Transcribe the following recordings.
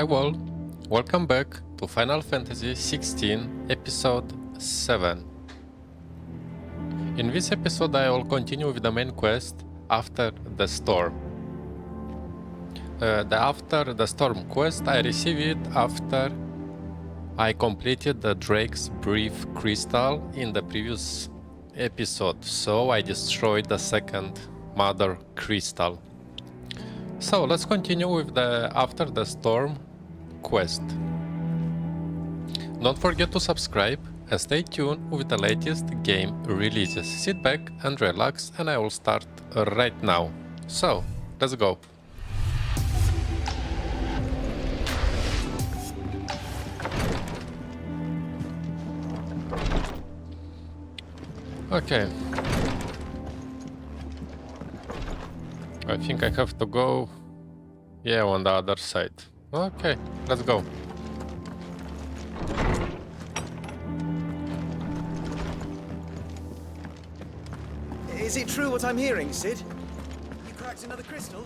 Hi world, welcome back to Final Fantasy XVI episode 7. In this episode I will continue with the main quest After the Storm. The After the Storm quest I received it after I completed the Drake's Brief Crystal in the previous episode, so I destroyed the second Mother Crystal. So let's continue with the After the Storm quest. Don't forget to subscribe and stay tuned with the latest game releases. Sit back and relax and I will start right now. So, let's go. Okay. I think I have to go, yeah, on the other side. Okay, let's go. Is it true what I'm hearing, Sid? You cracked another crystal?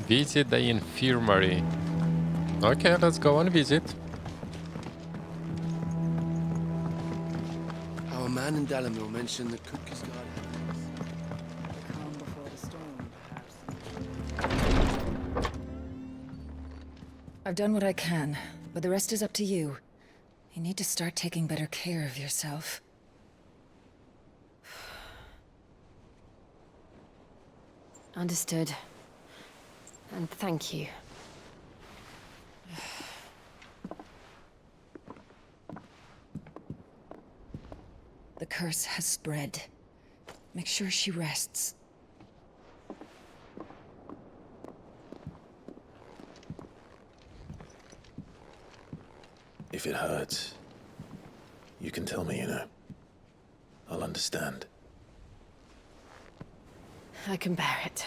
Visit the infirmary. Okay, let's go and visit. Our man in Dhalmekian mentioned that Kupka's guard The calm before the storm, perhaps. I've done what I can, but the rest is up to you. You need to start taking better care of yourself. Understood. And thank you. The curse has spread. Make sure she rests. If it hurts, you can tell me, I'll understand. I can bear it.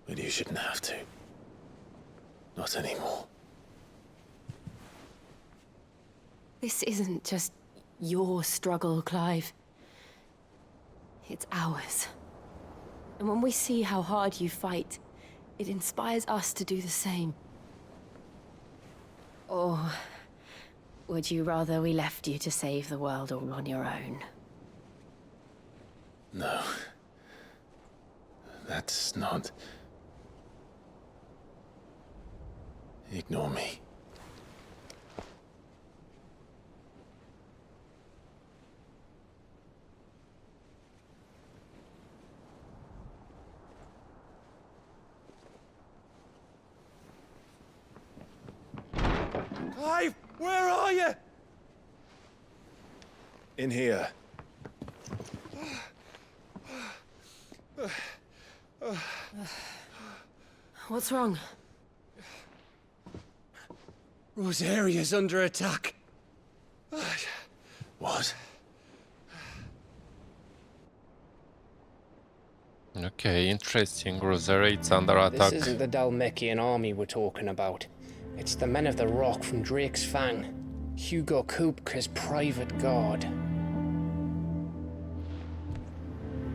But you shouldn't have to. Not anymore. This isn't just your struggle, Clive. It's ours. And when we see how hard you fight, it inspires us to do the same. Or would you rather we left you to save the world all on your own? No. That's not... Ignore me. Clive, where are you? In here. What's wrong? Rosaria's under attack. What? Okay, interesting. Rosaria is under attack. This isn't the Dhalmekian army we're talking about. It's the men of the Rock from Drake's Fang. Hugo Kupka's private guard.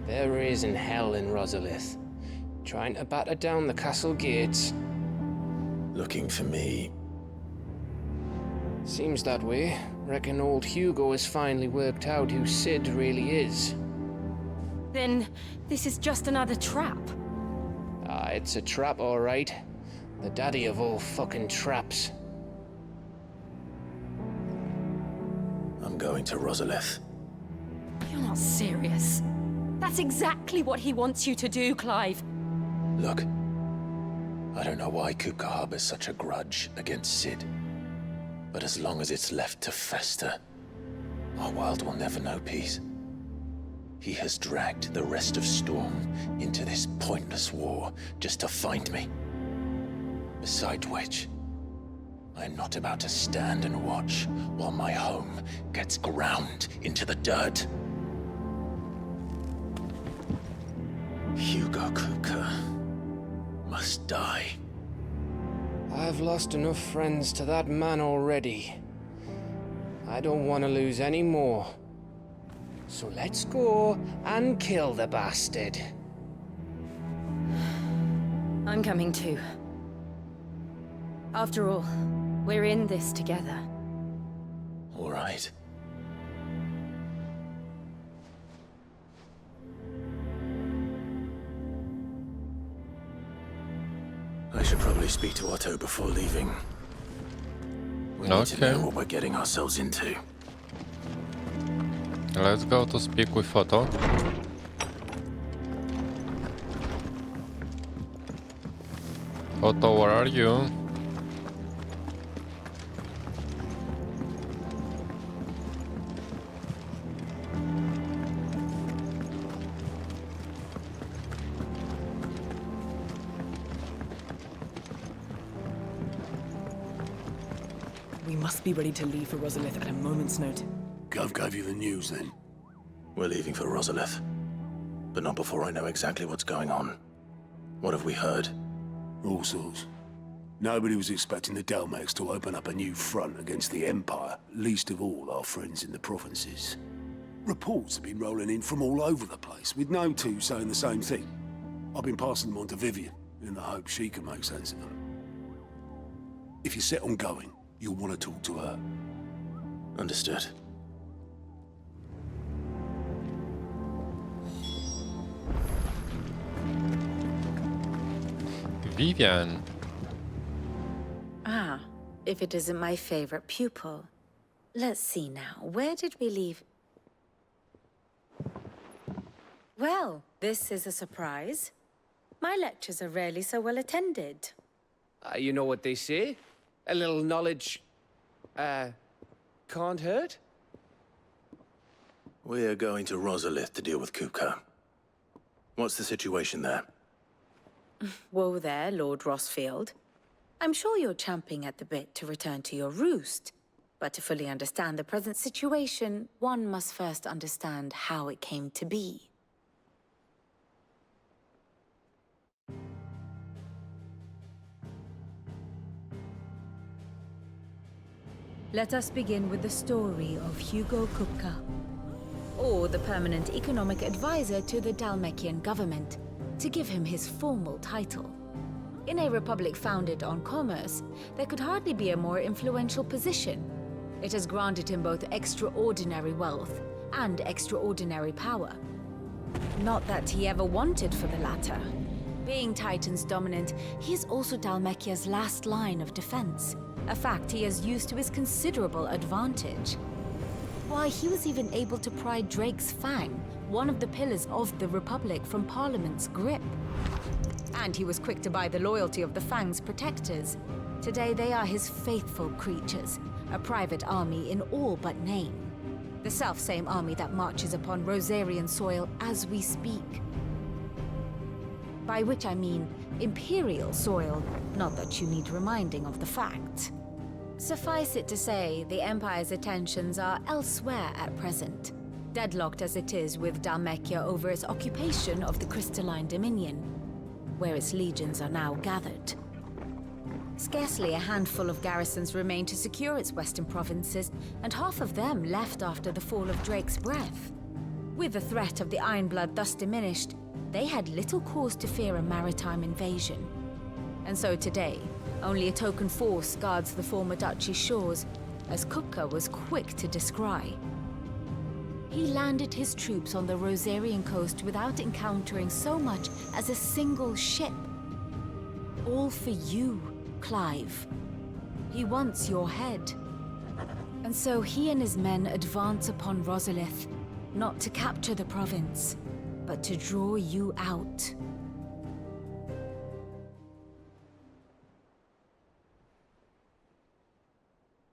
There is in hell in Rosalith, trying to batter down the castle gates. Looking for me. Seems that way. Reckon old Hugo has finally worked out who Sid really is. Then this is just another trap. Ah, it's a trap, all right. The daddy of all fucking traps. I'm going to Rosalith. You're not serious. That's exactly what he wants you to do, Clive. Look. I don't know why Kupka harbors such a grudge against Sid. But as long as it's left to fester, our world will never know peace. He has dragged the rest of Storm into this pointless war just to find me. Besides which, I am not about to stand and watch while my home gets ground into the dirt. Hugo Kupka must die. I've lost enough friends to that man already. I don't want to lose any more. So let's go and kill the bastard. I'm coming too. After all, we're in this together. All right. I should probably speak to Otto before leaving. We need to know what we're getting ourselves into. Let's go to speak with Otto. Otto, where are you? We must be ready to leave for Rosalith at a moment's notice. Gov gave you the news then? We're leaving for Rosalith. But not before I know exactly what's going on. What have we heard? All sorts. Nobody was expecting the Dhalmekians to open up a new front against the Empire, least of all our friends in the provinces. Reports have been rolling in from all over the place, with no two saying the same thing. I've been passing them on to Vivian, in the hope she can make sense of them. If you're set on going, you'll want to talk to her. Understood. Vivian. Ah, if it isn't my favorite pupil. Let's see now, where did we leave? Well, this is a surprise. My lectures are rarely so well attended. You know what they say? A little knowledge, can't hurt? We're going to Rosalith to deal with Kupka. What's the situation there? Whoa there, Lord Rossfield. I'm sure you're champing at the bit to return to your roost. But to fully understand the present situation, one must first understand how it came to be. Let us begin with the story of Hugo Kupka, Or the permanent economic advisor to the Dhalmekian government, to give him his formal title. In a republic founded on commerce, there could hardly be a more influential position. It has granted him both extraordinary wealth and extraordinary power. Not that he ever wanted for the latter. Being Titan's dominant, he is also Dhalmekia's last line of defense, a fact he has used to his considerable advantage. Why, he was even able to pry Drake's Fang, one of the pillars of the Republic, from Parliament's grip. And he was quick to buy the loyalty of the Fang's protectors. Today they are his faithful creatures, a private army in all but name. The self-same army that marches upon Rosarian soil as we speak. By which I mean Imperial soil, not that you need reminding of the fact. Suffice it to say, the Empire's attentions are elsewhere at present, deadlocked as it is with Dhalmekia over its occupation of the Crystalline Dominion, where its legions are now gathered. Scarcely a handful of garrisons remain to secure its western provinces, and half of them left after the fall of Drake's Breath. With the threat of the Ironblood thus diminished, they had little cause to fear a maritime invasion. And so today, only a token force guards the former duchy's shores, as Kupka was quick to descry. He landed his troops on the Rosarian coast without encountering so much as a single ship. All for you, Clive. He wants your head. And so he and his men advance upon Rosalith, not to capture the province, but to draw you out.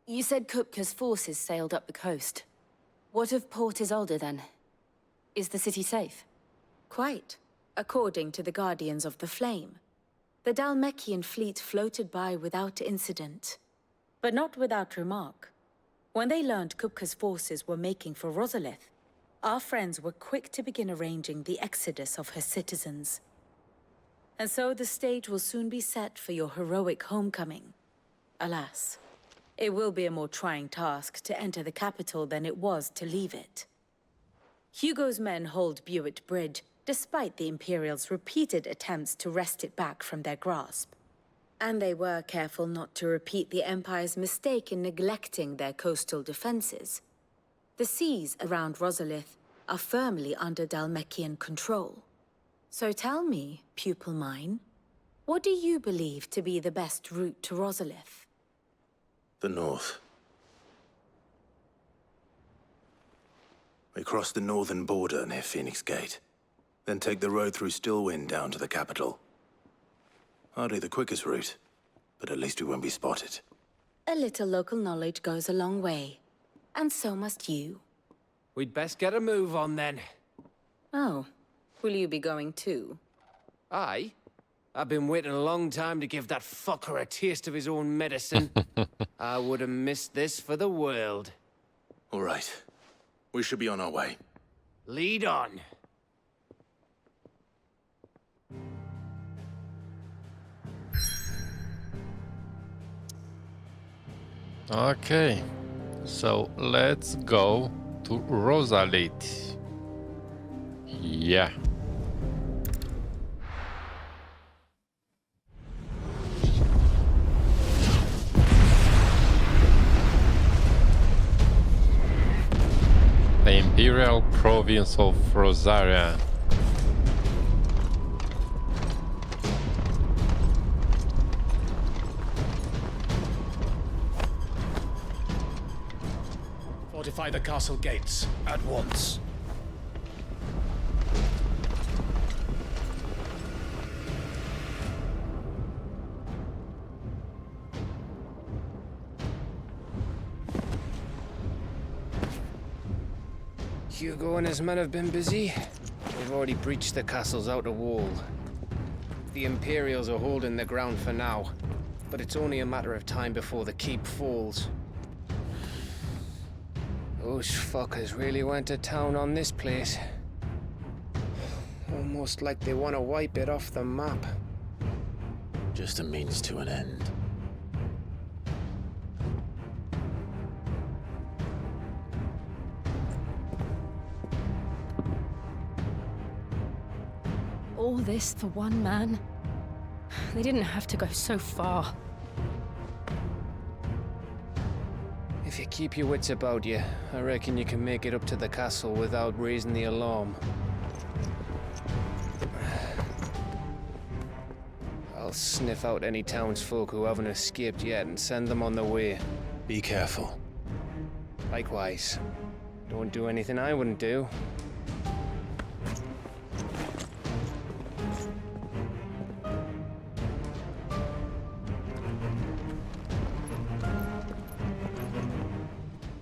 You said Kupka's forces sailed up the coast. What of Port Isolde, then? Is the city safe? Quite, according to the Guardians of the Flame. The Dhalmekian fleet floated by without incident. But not without remark. When they learned Kupka's forces were making for Rosalith, our friends were quick to begin arranging the exodus of her citizens. And so the stage will soon be set for your heroic homecoming. Alas, It will be a more trying task to enter the capital than it was to leave it. Hugo's men hold Buett Bridge, despite the Imperials' repeated attempts to wrest it back from their grasp. And they were careful not to repeat the Empire's mistake in neglecting their coastal defenses. The seas around Rosalith are firmly under Dhalmekian control. So tell me, pupil mine, what do you believe to be the best route to Rosalith? The north. We cross the northern border near Phoenix Gate, then take the road through Stillwind down to the capital. Hardly the quickest route, but at least we won't be spotted. A little local knowledge goes a long way, and so must you. We'd best get a move on then. Oh, will you be going too? Aye. I've been waiting a long time to give that fucker a taste of his own medicine. I would have missed this for the world. All right. We should be on our way. Lead on. Okay, so let's go to Rosalith. Yeah. The Imperial Province of Rosaria. Fortify the castle gates, at once. Hugo and his men have been busy. They've already breached the castle's outer wall. The Imperials are holding the ground for now, but it's only a matter of time before the keep falls. Those fuckers really went to town on this place. Almost like they want to wipe it off the map. Just a means to an end. All this for one man? They didn't have to go so far. If you keep your wits about you, I reckon you can make it up to the castle without raising the alarm. I'll sniff out any townsfolk who haven't escaped yet and send them on their way. Be careful. Likewise. Don't do anything I wouldn't do.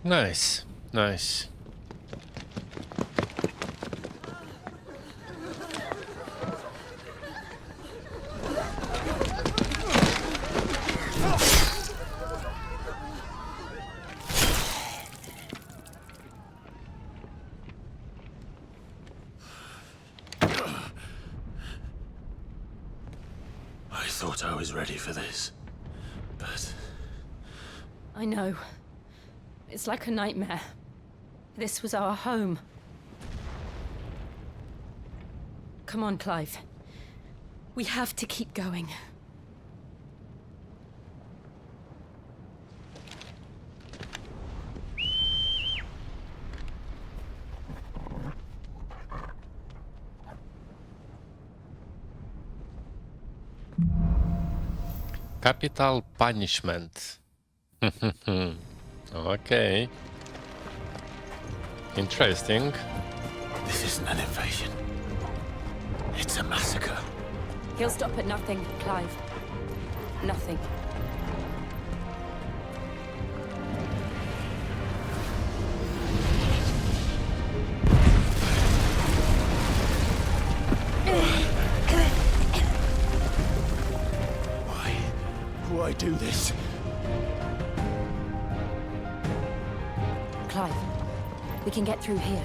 Nice, nice. I thought I was ready for this, but... I know. It's like a nightmare. This was our home. Come on, Clive. We have to keep going. Capital punishment. Okay. Interesting. This isn't an invasion. It's a massacre. He'll stop at nothing, Clive. Nothing. Why do this? Clive, we can get through here.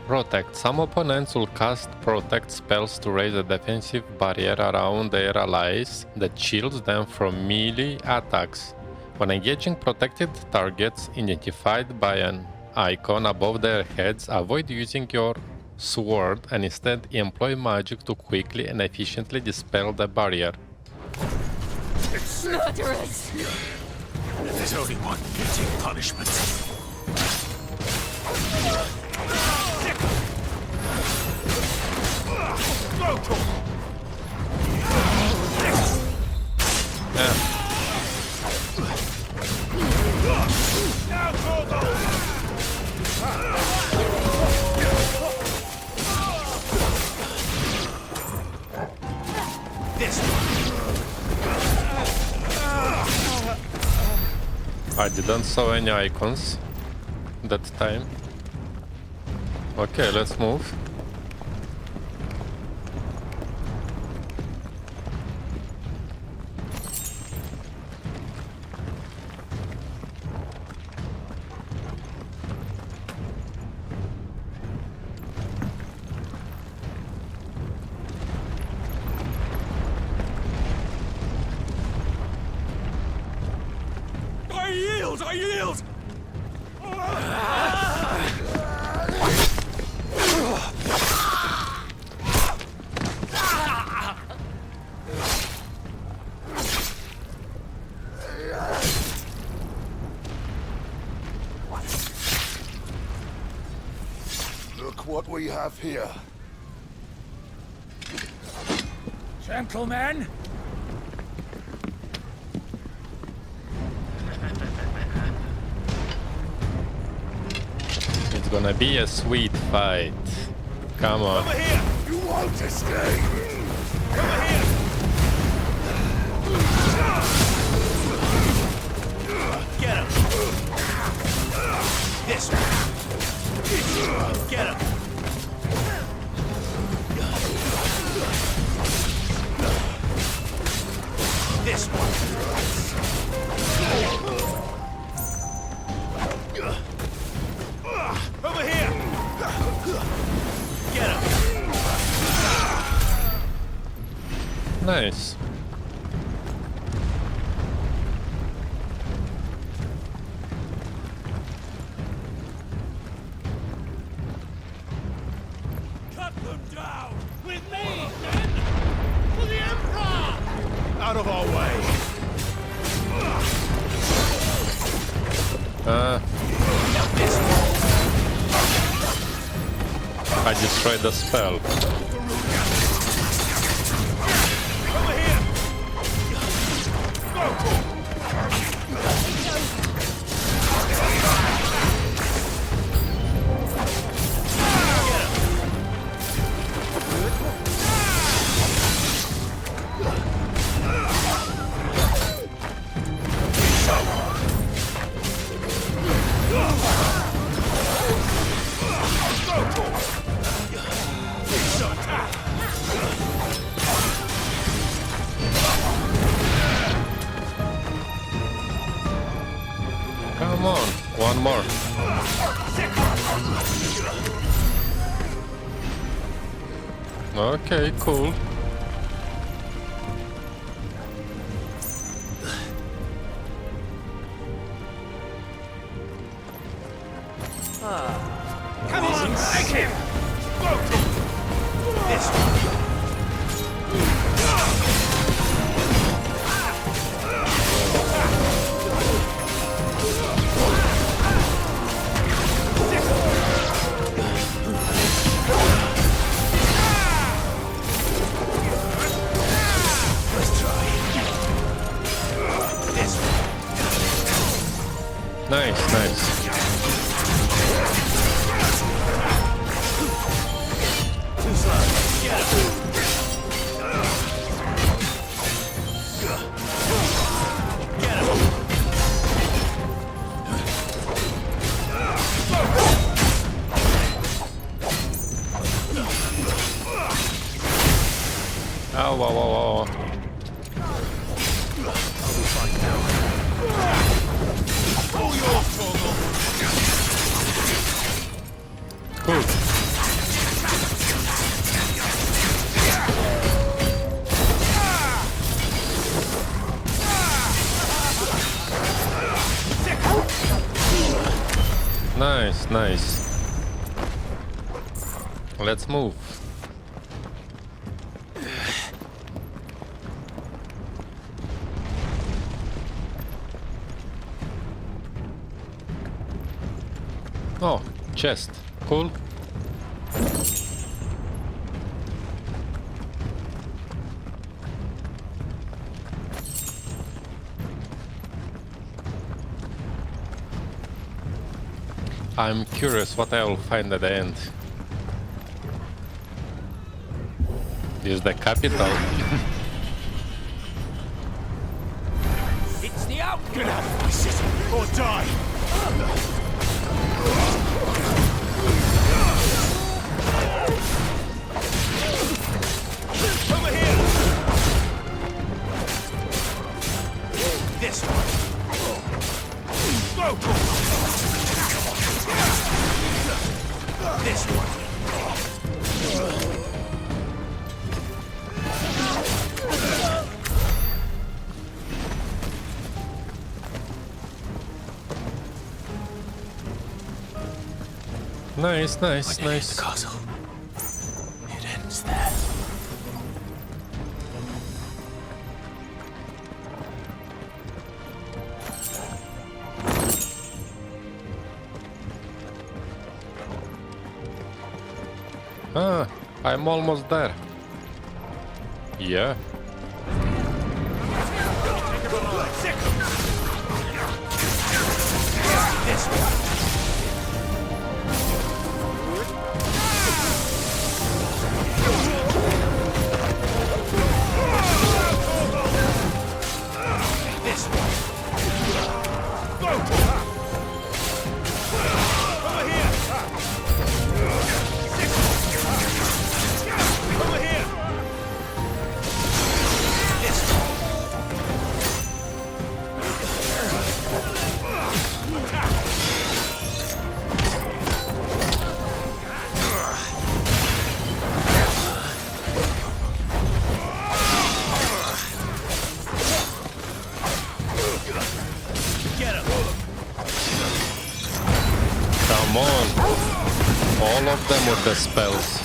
Protect. Some opponents will cast protect spells to raise a defensive barrier around their allies that shields them from melee attacks. When engaging protected targets identified by an icon above their heads, avoid using your sword and instead employ magic to quickly and efficiently dispel the barrier. Murderers! There's only one fitting punishment. I didn't saw any icons that time. Okay, let's move. I yield! Look what we have here. Gentlemen! It's gonna be a sweet fight. Come on. Over here! You won't escape! Over here! Get him! This one! Get him! This one! Over here! Get him! Nice. Cut them down! With me, then! For the Emperor! Out of our way! I destroyed the spell. Over here! Go! Come on, one more. Okay, cool. Come on, take him! This one! Nice, nice. Oh, wow, wow, wow. I'll be fine now. All yours, Torgal. Cool. Nice, nice. Let's move. Oh, chest. Cool. I'm curious what I will find at the end. Is the capital? It's the out. Get out of my city or die. Over here. This one. Go. This one. Nice, nice, nice. The castle. It ends there. Ah, I'm almost there. Yeah. This one. Come on. All of them with the spells.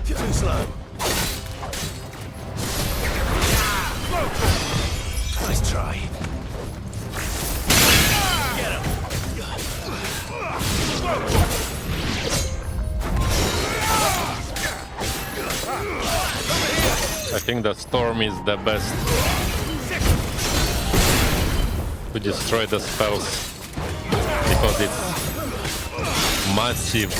Too slow. Nice try. Get him. I think the storm is the best to destroy the spells because it's massive.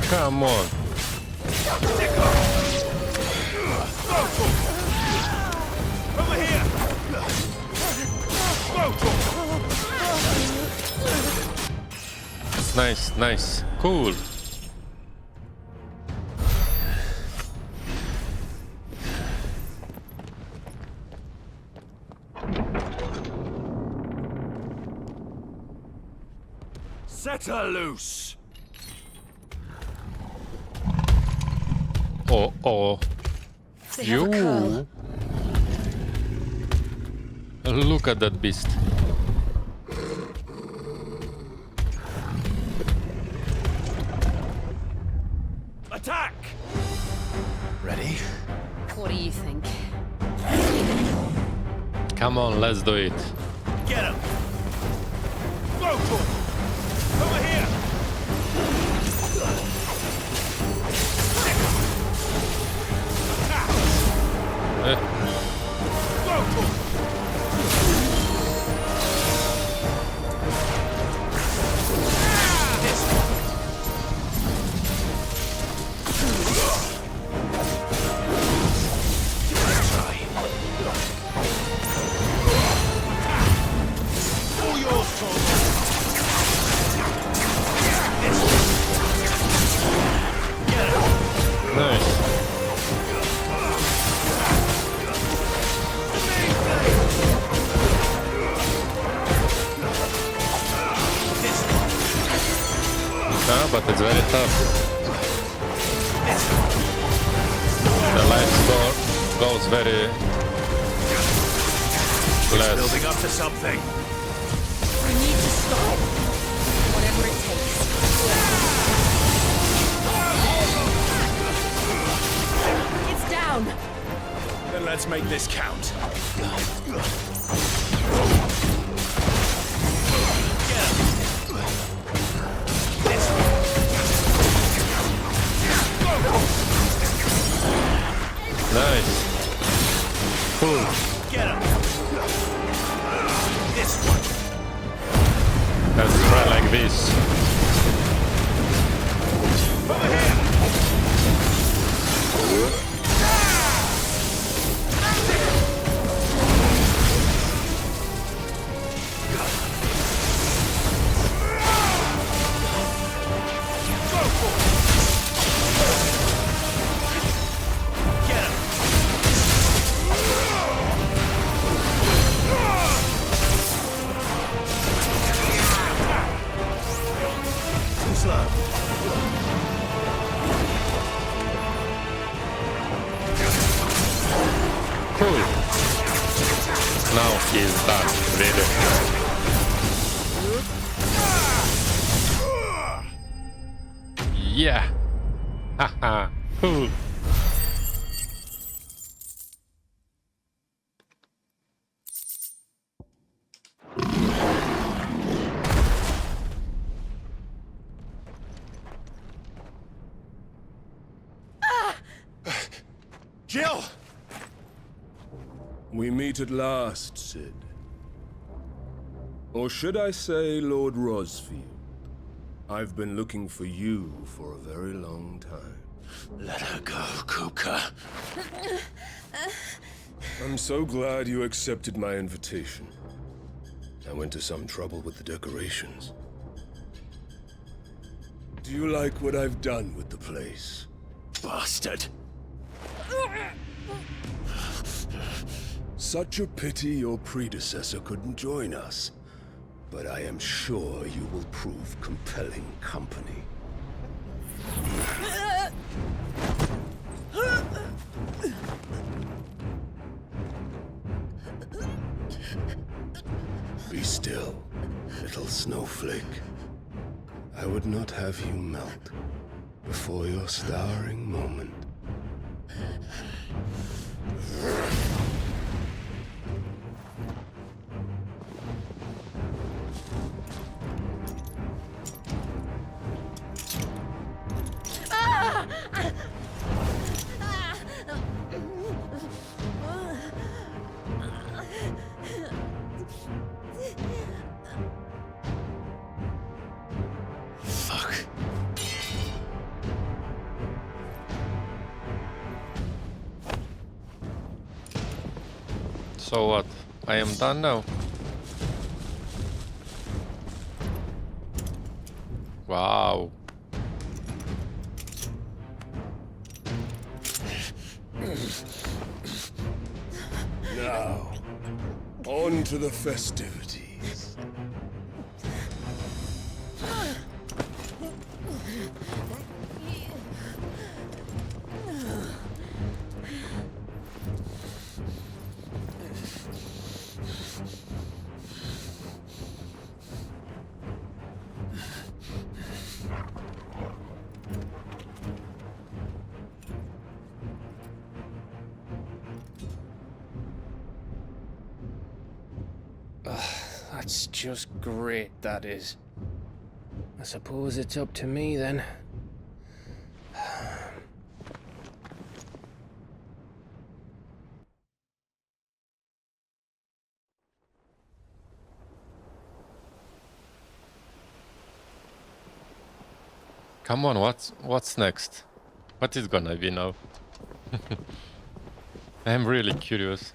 Come on. Over here. Nice, nice. Cool. Set her loose. Oh, oh. They have a Coeurl. Look at that beast. Attack! Ready? What do you think? Come on, let's do it. Get him! Go for it! Over here! Eh. Go for it! This one. All yours, Torgal. It's very tough. The light goes very less. Building up to something. We need to stop it. Whatever it takes. It's down. Then let's make this count. Nice. Cool. Get him. This one. Let's try like this. Over here. Cool. Now he's done, really. Yeah. Haha. Cool. Jill! We meet at last, Sid. Or should I say, Lord Rosfield? I've been looking for you for a very long time. Let her go, Kupka. I'm so glad you accepted my invitation. I went to some trouble with the decorations. Do you like what I've done with the place? Bastard. Such a pity your predecessor couldn't join us. But I am sure you will prove compelling company. Be still, little snowflake. I would not have you melt before your starring moment. Fuck. So what? I am done now. Wow. Now, on to the festivities. That's just great, that is. I suppose it's up to me then. Come on, what's next? What is gonna be now? I'm really curious.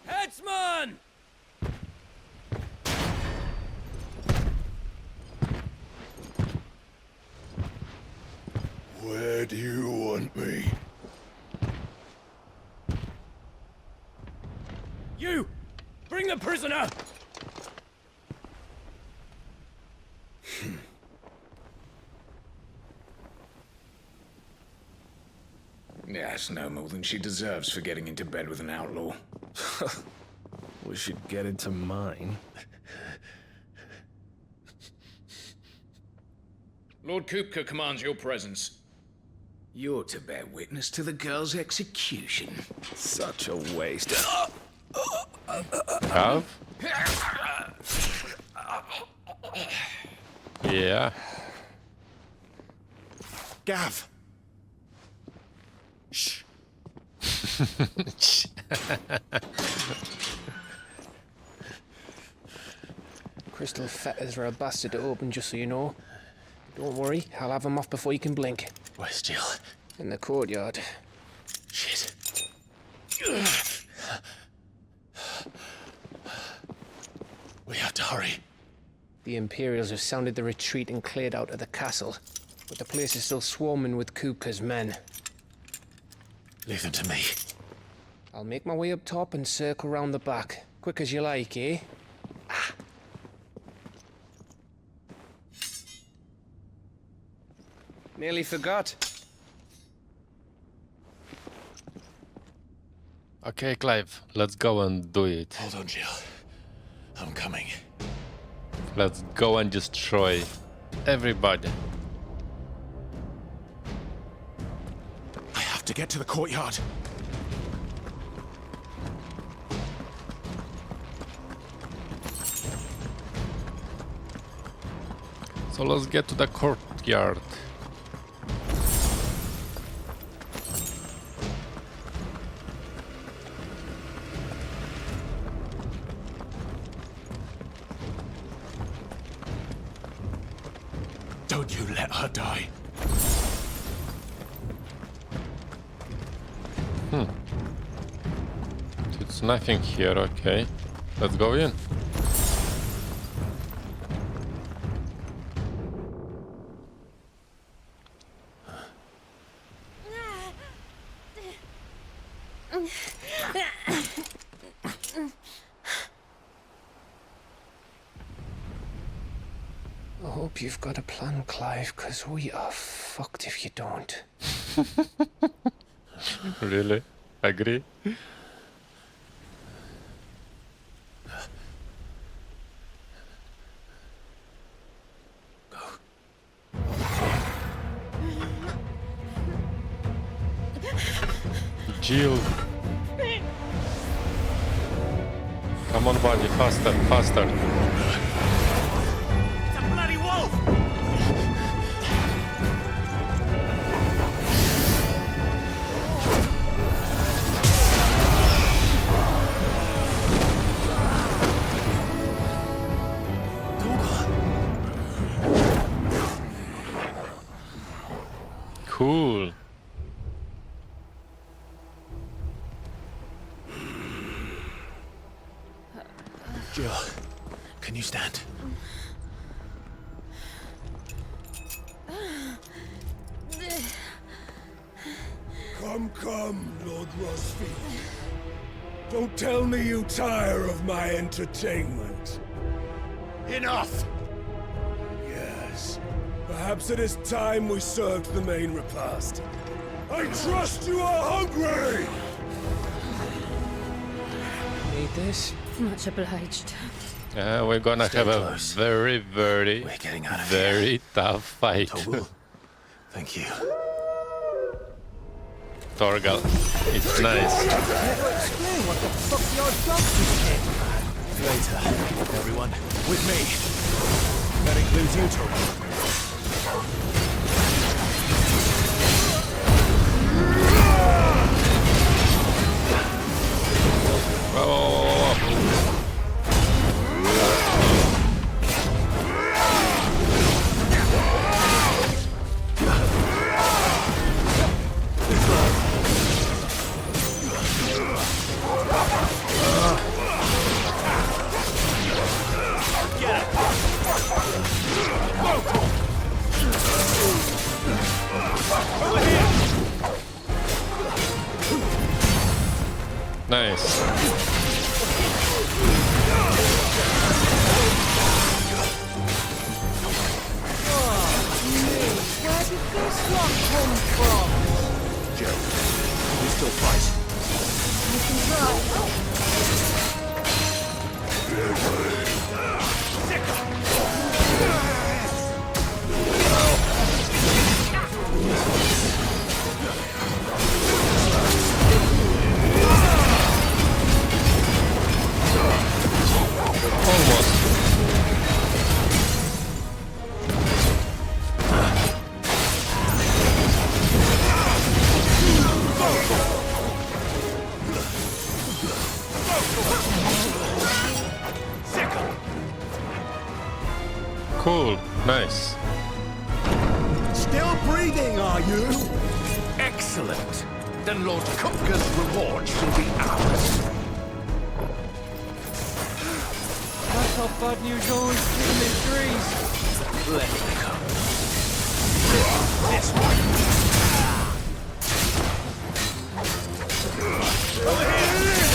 Headsman! Where do you want me? You! Bring the prisoner! Yes, no more than she deserves for getting into bed with an outlaw. We should get into mine. Lord Kupka commands your presence. You're to bear witness to the girl's execution. Such a waste. Have? Yeah. Gav! Shh. Crystal fetters are a bastard to open, just so you know. Don't worry, I'll have them off before you can blink. Where's Jill? In the courtyard. Shit. We have to hurry. The Imperials have sounded the retreat and cleared out of the castle, but the place is still swarming with Kupka's men. Leave them to me. I'll make my way up top and circle round the back. Quick as you like, eh? Ah. Nearly forgot. Okay, Clive, let's go and do it. Hold on, Jill. I'm coming. Let's go and destroy everybody. I have to get to the courtyard. So let's get to the courtyard. Don't you let her die. It's nothing here, okay. Let's go in. I hope you've got a plan, Clive, because we are fucked if you don't. Really? Agree? Jill. Come on, buddy, faster, faster. It's a bloody wolf! Cool. Jill, can you stand? Come, Lord Rosfield. Don't tell me you tire of my entertainment. Enough! Yes. Perhaps it is time we served the main repast. I trust you are hungry! Need this? Much obliged. We're gonna have a very, very, very tough fight. Thank you. Torgal, it's nice. Explain what the fuck your job is. Later, everyone. With me. That includes you, Torgal. Nice. Where did this one come from? Jill, still fight? You Cool, nice. Still breathing, are you? Excellent. Then Lord Kupka's reward shall be ours. That's how bad news always given in threes. Let it come. This one. Over here!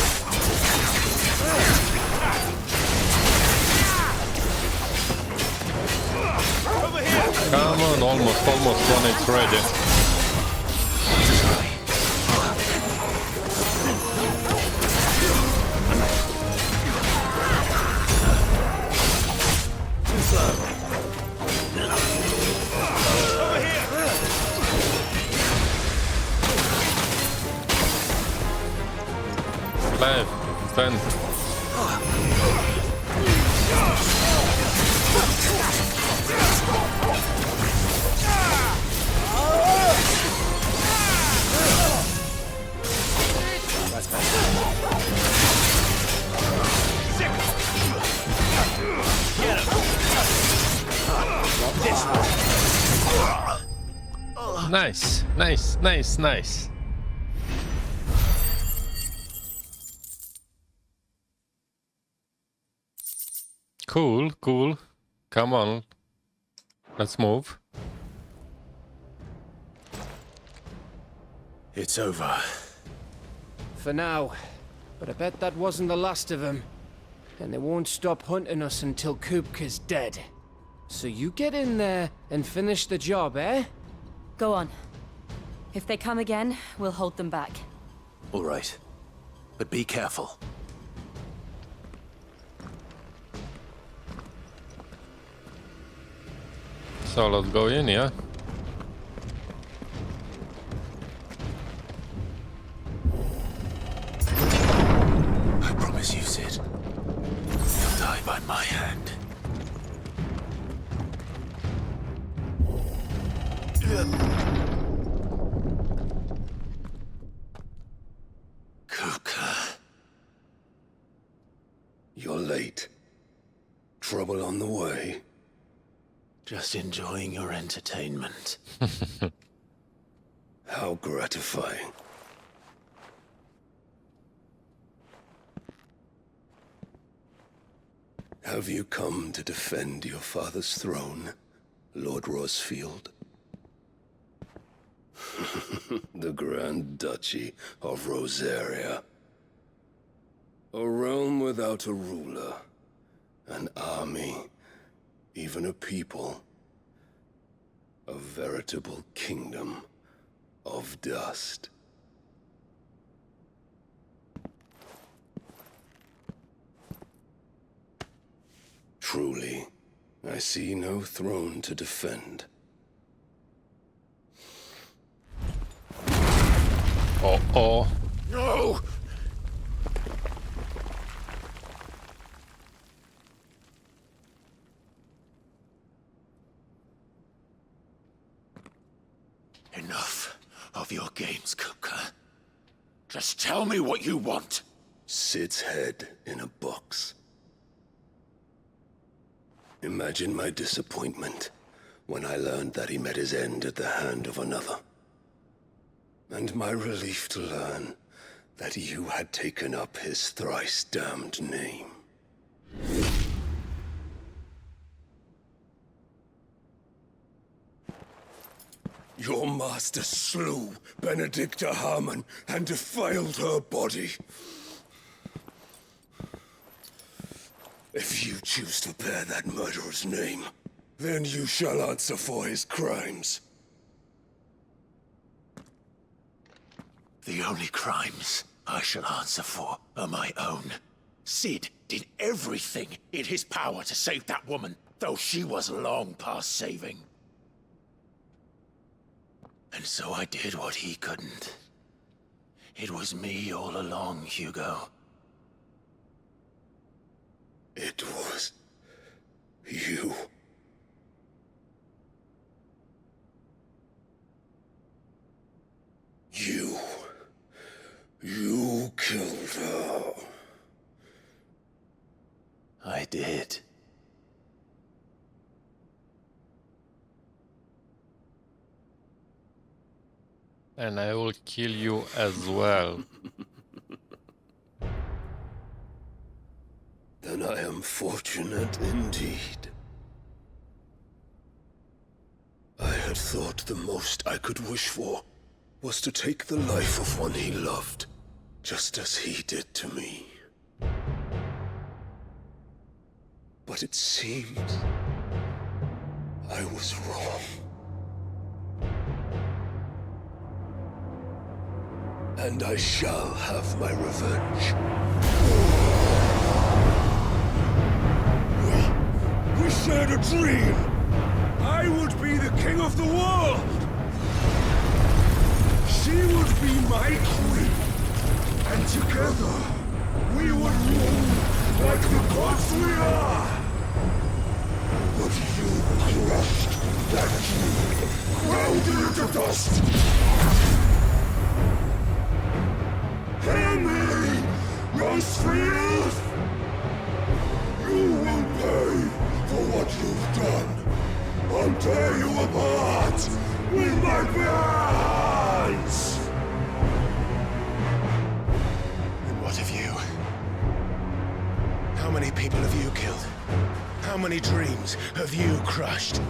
Over here! Come on, almost when it's ready. Too slow. Over here! 5, 10. That's better. Get him! This one. Nice, nice, nice, nice. Cool, cool. Come on. Let's move. It's over. For now. But I bet that wasn't the last of them. And they won't stop hunting us until Kupka's dead. So you get in there and finish the job, eh? Go on. If they come again, we'll hold them back. All right. But be careful. So let's go in, yeah? I promise you, Sid. You'll die by my hand. Kupka. You're late. Trouble on the way? Just enjoying your entertainment. How gratifying. Have you come to defend your father's throne, Lord Rosfield? The Grand Duchy of Rosaria. A realm without a ruler, an army, even a people. A veritable kingdom of dust. Truly, I see no throne to defend. Uh-oh. No! Enough of your games, Kupka. Just tell me what you want. Sid's head in a box. Imagine my disappointment when I learned that he met his end at the hand of another. And my relief to learn that you had taken up his thrice-damned name. Your master slew Benedicta Harmon and defiled her body. If you choose to bear that murderer's name, then you shall answer for his crimes. The only crimes I shall answer for are my own. Cid did everything in his power to save that woman, though she was long past saving. And so I did what he couldn't. It was me all along, Hugo. It was you. You killed her. I did. And I will kill you as well. Then I am fortunate indeed. I had thought the most I could wish for was to take the life of one he loved, just as he did to me. But it seems I was wrong. And I shall have my revenge. We shared a dream! I would be the king of the world! She would be my queen! And together, we would rule like the gods we are! But you crushed that dream, ground it into dust! Hear me, Rosalith! You will pay for what you've done. I'll tear you apart with my hands! And what of you? How many people have you killed? How many dreams have you crushed?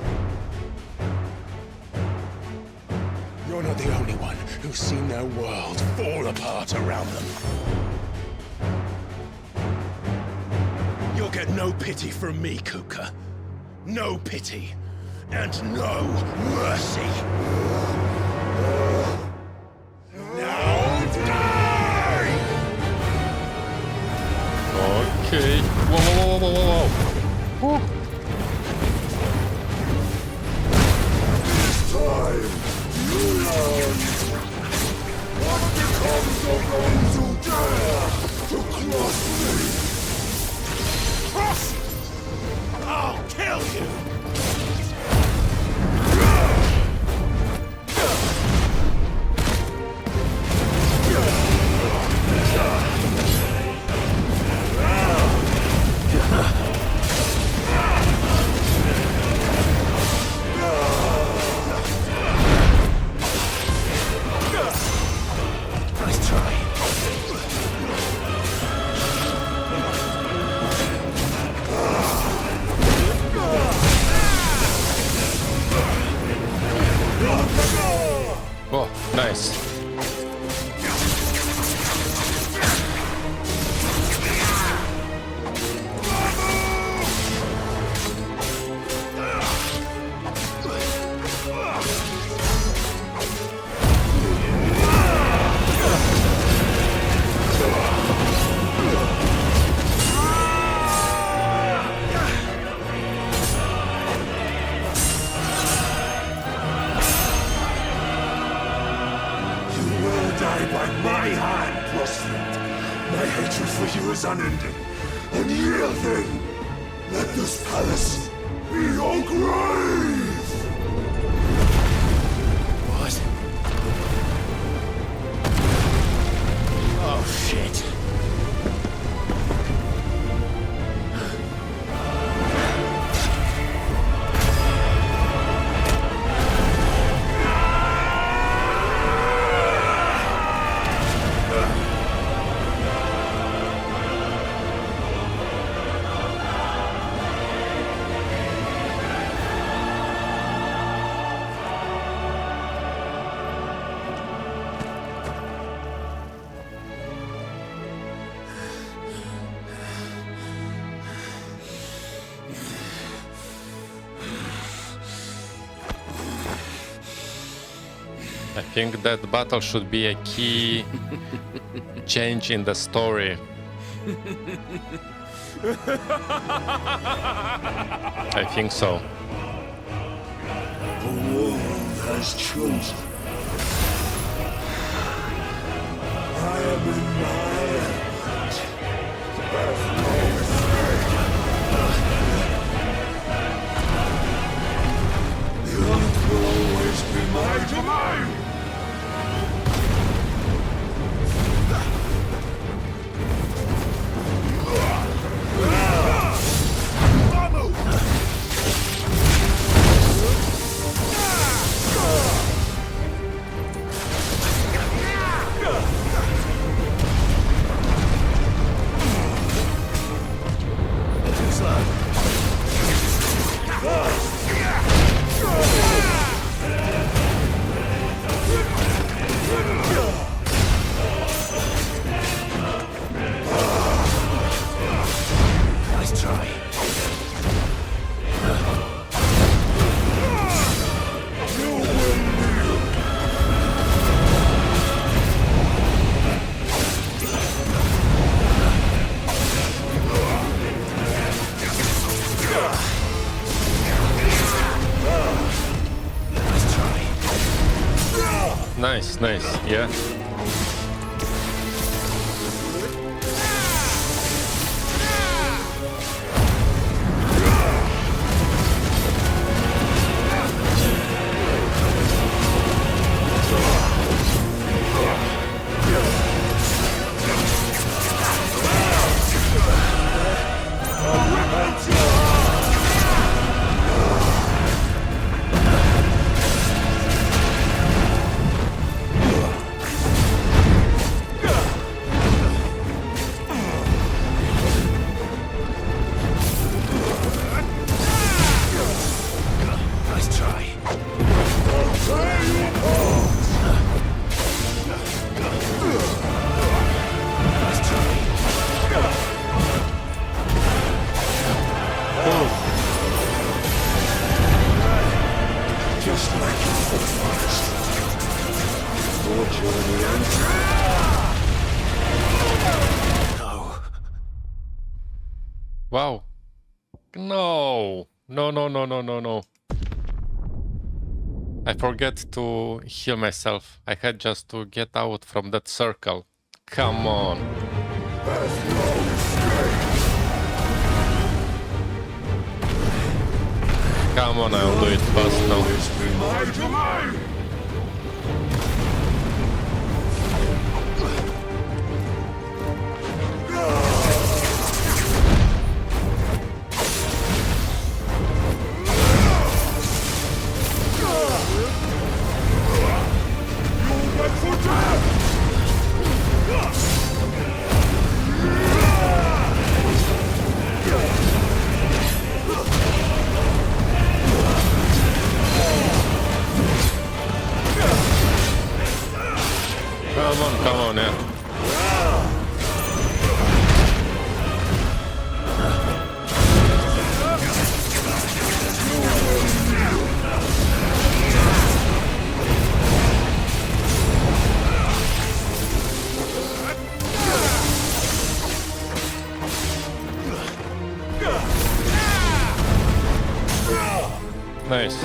You're not the only one who's seen their world fall apart around them. You'll get no pity from me, Kupka. No pity. And no mercy. Now die! Okay. Whoa. This time, you learn what becomes of those who dare to cross me. Cross! I'll kill you! Nice try. Oh, nice. My hatred for you is unending, unyielding. Let this palace be your grave! What? Oh, shit. I think that battle should be a key change in the story. I think so. The world has chosen. I am in my element. There's no mistake. The earth will always be my domain. Nice, nice, yeah. Wow. No. No, no, no, no, no, no. I forget to heal myself. I had just to get out from that circle. Come on. Come on, I'll do it fast now. Come on, yeah. Nice.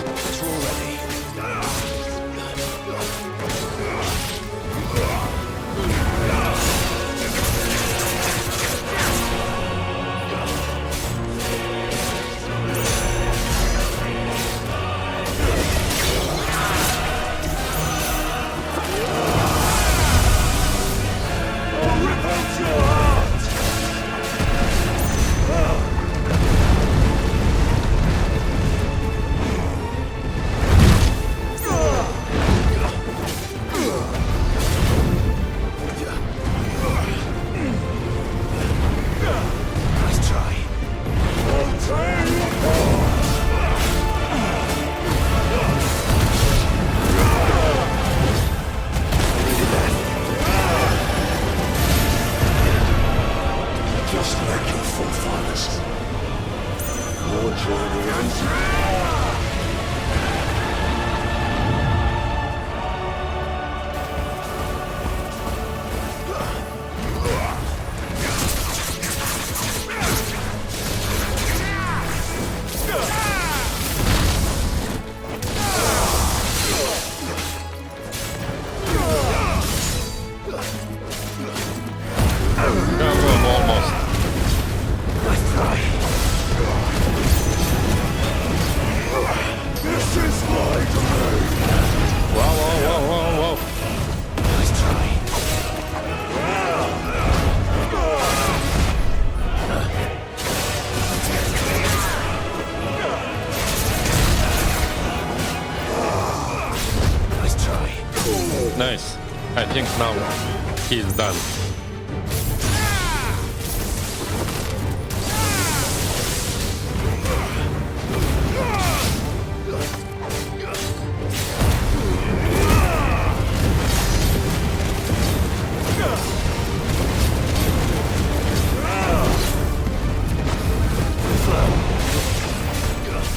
He's done.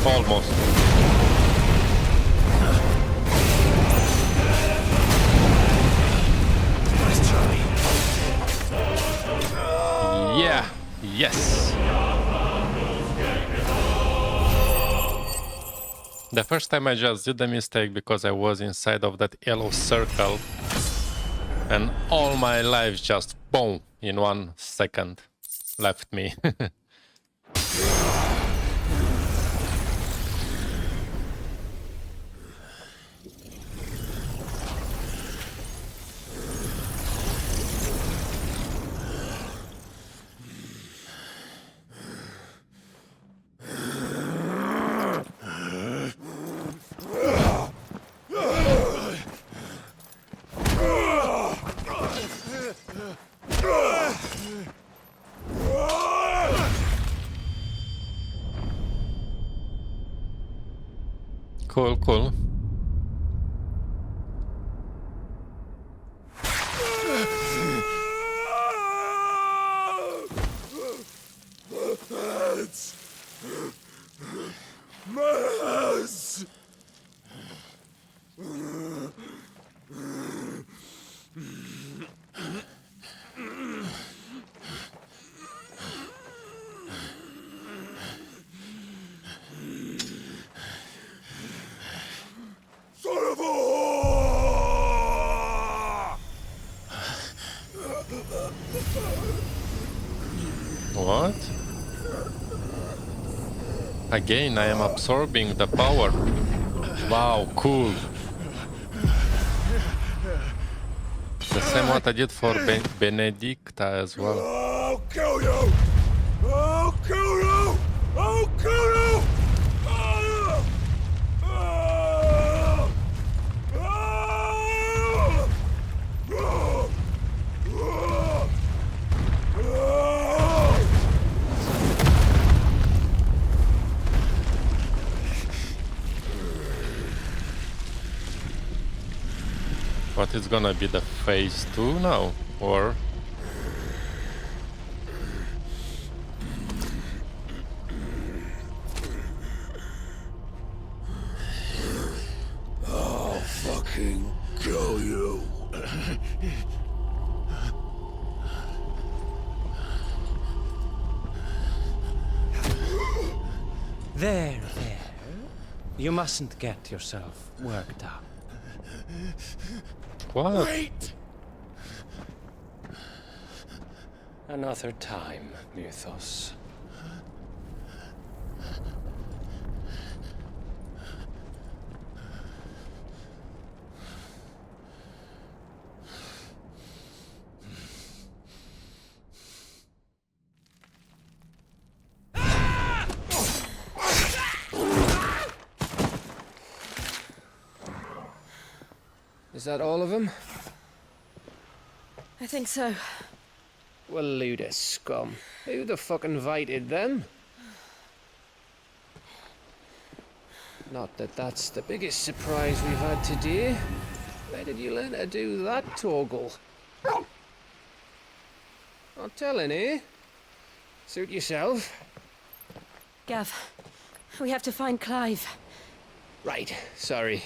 Almost. Yeah, yes. The first time I just did the mistake because I was inside of that yellow circle and all my life just boom in 1 second left me. Cool, cool. What? Again, I am absorbing the power. Wow, cool. The same what I did for Benedicta as well. I'll kill you! I'll kill you! I'll kill you! What is gonna be the phase 2 now? Or I'll fucking kill you. There. You mustn't get yourself worked up. what? Wait! Another time, Mythos. Is that all of them? I think so. Well, Luda scum. Who the fuck invited them? Not that that's the biggest surprise we've had today. Where did you learn to do that, Torgal? Not telling, eh? Suit yourself. Gav, we have to find Clive. Right, sorry.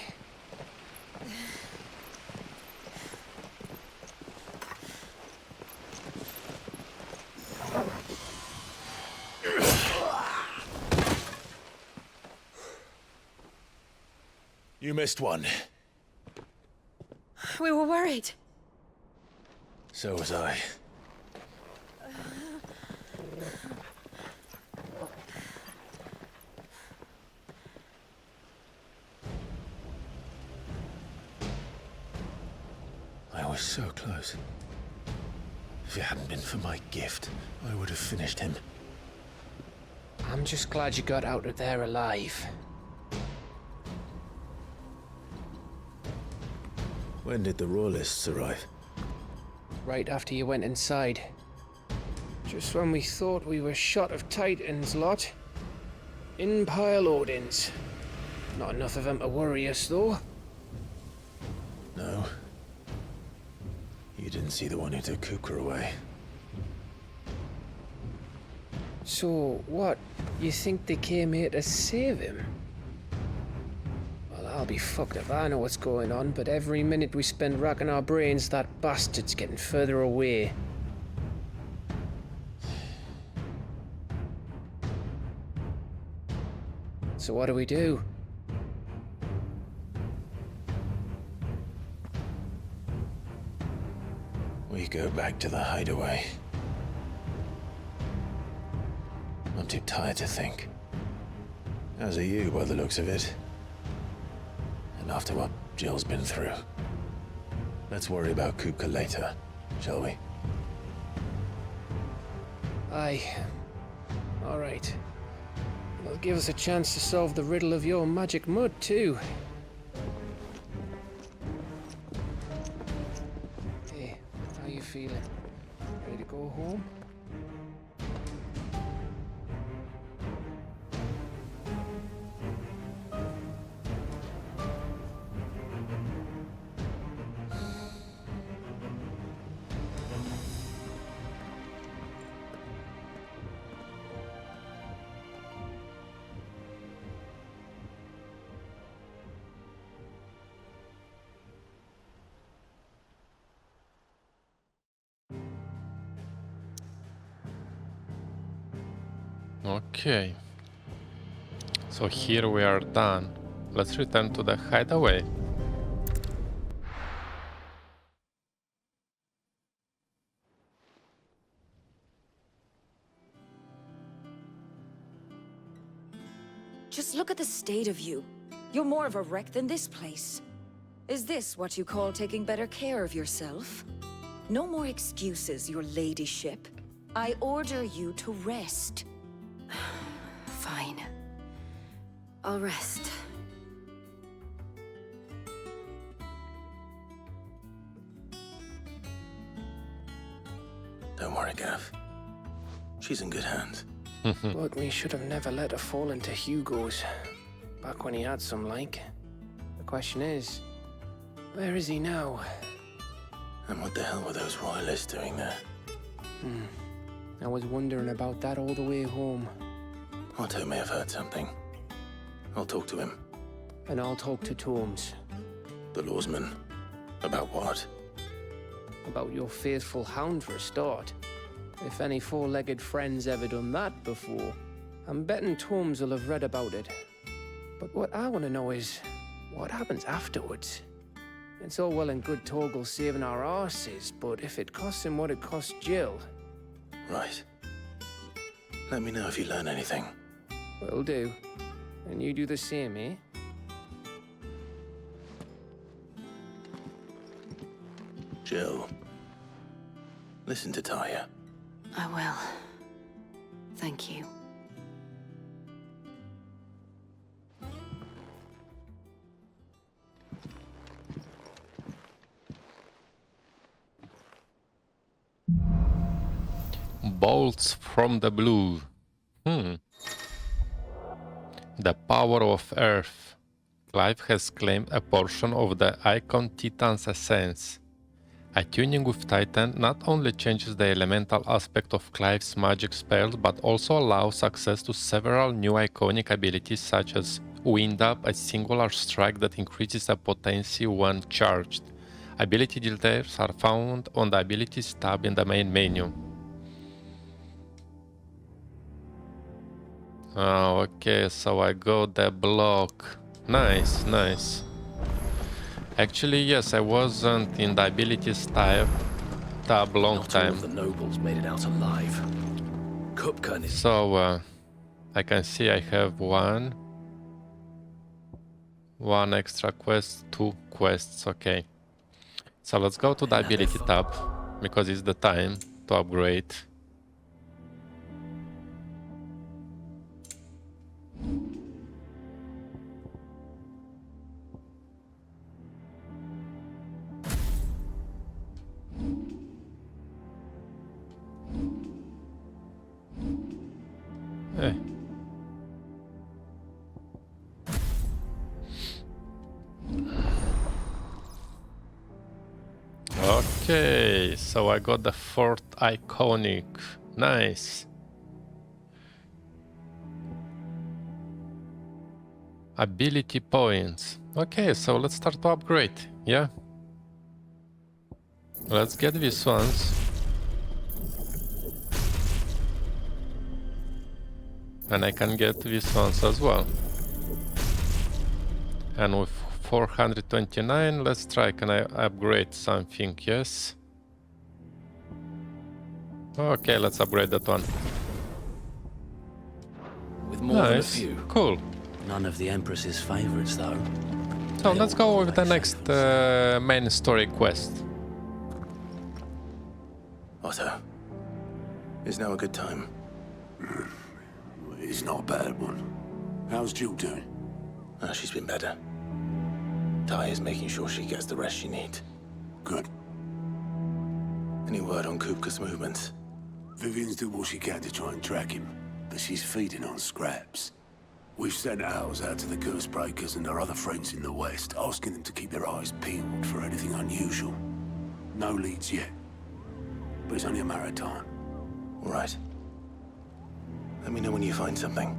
You missed one. We were worried. So was I. I was so close. If it hadn't been for my gift, I would have finished him. I'm just glad you got out of there alive. When did the Royalists arrive? right after you went inside. Just when we thought we were shot of Titans, lot. In pile Odins. Not enough of them to worry us, though. No. You didn't see the one who took Kupka away. So, what? You think they came here to save him? Well, I'll be fucked if I know what's going on, but every minute we spend racking our brains, that bastard's getting further away. So what do we do? We go back to the Hideaway. I'm too tired to think. As are you, by the looks of it. And after what Jill's been through. Let's worry about Kupka later, shall we? Aye. All right. It'll give us a chance to solve the riddle of your magic mud, too. Hey, how you feeling? Ready to go home? Okay. So here we are done. Let's return to the Hideaway. Just look at the state of you. You're more of a wreck than this place. Is this what you call taking better care of yourself? No more excuses, your ladyship. I order you to rest. Fine. I'll rest. Don't worry, Gav. She's in good hands. But we should have never let her fall into Hugo's. Back when he had some like. The question is, where is he now? And what the hell were those royalists doing there? I was wondering about that all the way home. Otto may have heard something. I'll talk to him. And I'll talk to Tomes. The lawsman. About what? About your faithful hound for a start. If any four-legged friend's ever done that before, I'm betting Tomes will have read about it. But what I want to know is, what happens afterwards? It's all well and good Torgal saving our arses, but if it costs him what it cost Jill... Right. Let me know if you learn anything. Will do. And you do the same, eh? Jill. Listen to Taya. I will. Thank you. Bolts from the blue. The power of Earth. Clive has claimed a portion of the Icon Titan's essence. Attuning with Titan not only changes the elemental aspect of Clive's magic spells, but also allows access to several new iconic abilities such as Wind Up, a singular strike that increases the potency when charged. Ability details are found on the Abilities tab in the main menu. Oh, okay, so I got the block. Nice, nice. Actually, yes, I wasn't in the abilities tab long time. Not all of the nobles made it out alive. Kupka is... So, I can see I have one extra quest, 2 quests, okay. So let's go to the ability tab, because it's the time to upgrade. Eh. Okay, so I got the fourth iconic. Nice. Ability points. Okay, so let's start to upgrade. Yeah. Let's get these ones. And I can get these ones as well. And with 429, let's try. Can I upgrade something? Yes. Okay, let's upgrade that one. With more than a Nice. few. Cool. None of the Empress's favorites, though. So let's go with the next main story quest. Otto, is now a good time? It's not a bad one. How's Jill doing? Oh, she's been better. Ty is making sure she gets the rest she needs. Good. Any word on Kupka's movements? Vivian's doing what she can to try and track him, but she's feeding on scraps. We've sent ours out to the curse breakers and our other friends in the west, asking them to keep their eyes peeled for anything unusual. No leads yet, but it's only a matter of time. All right. Let me know when you find something.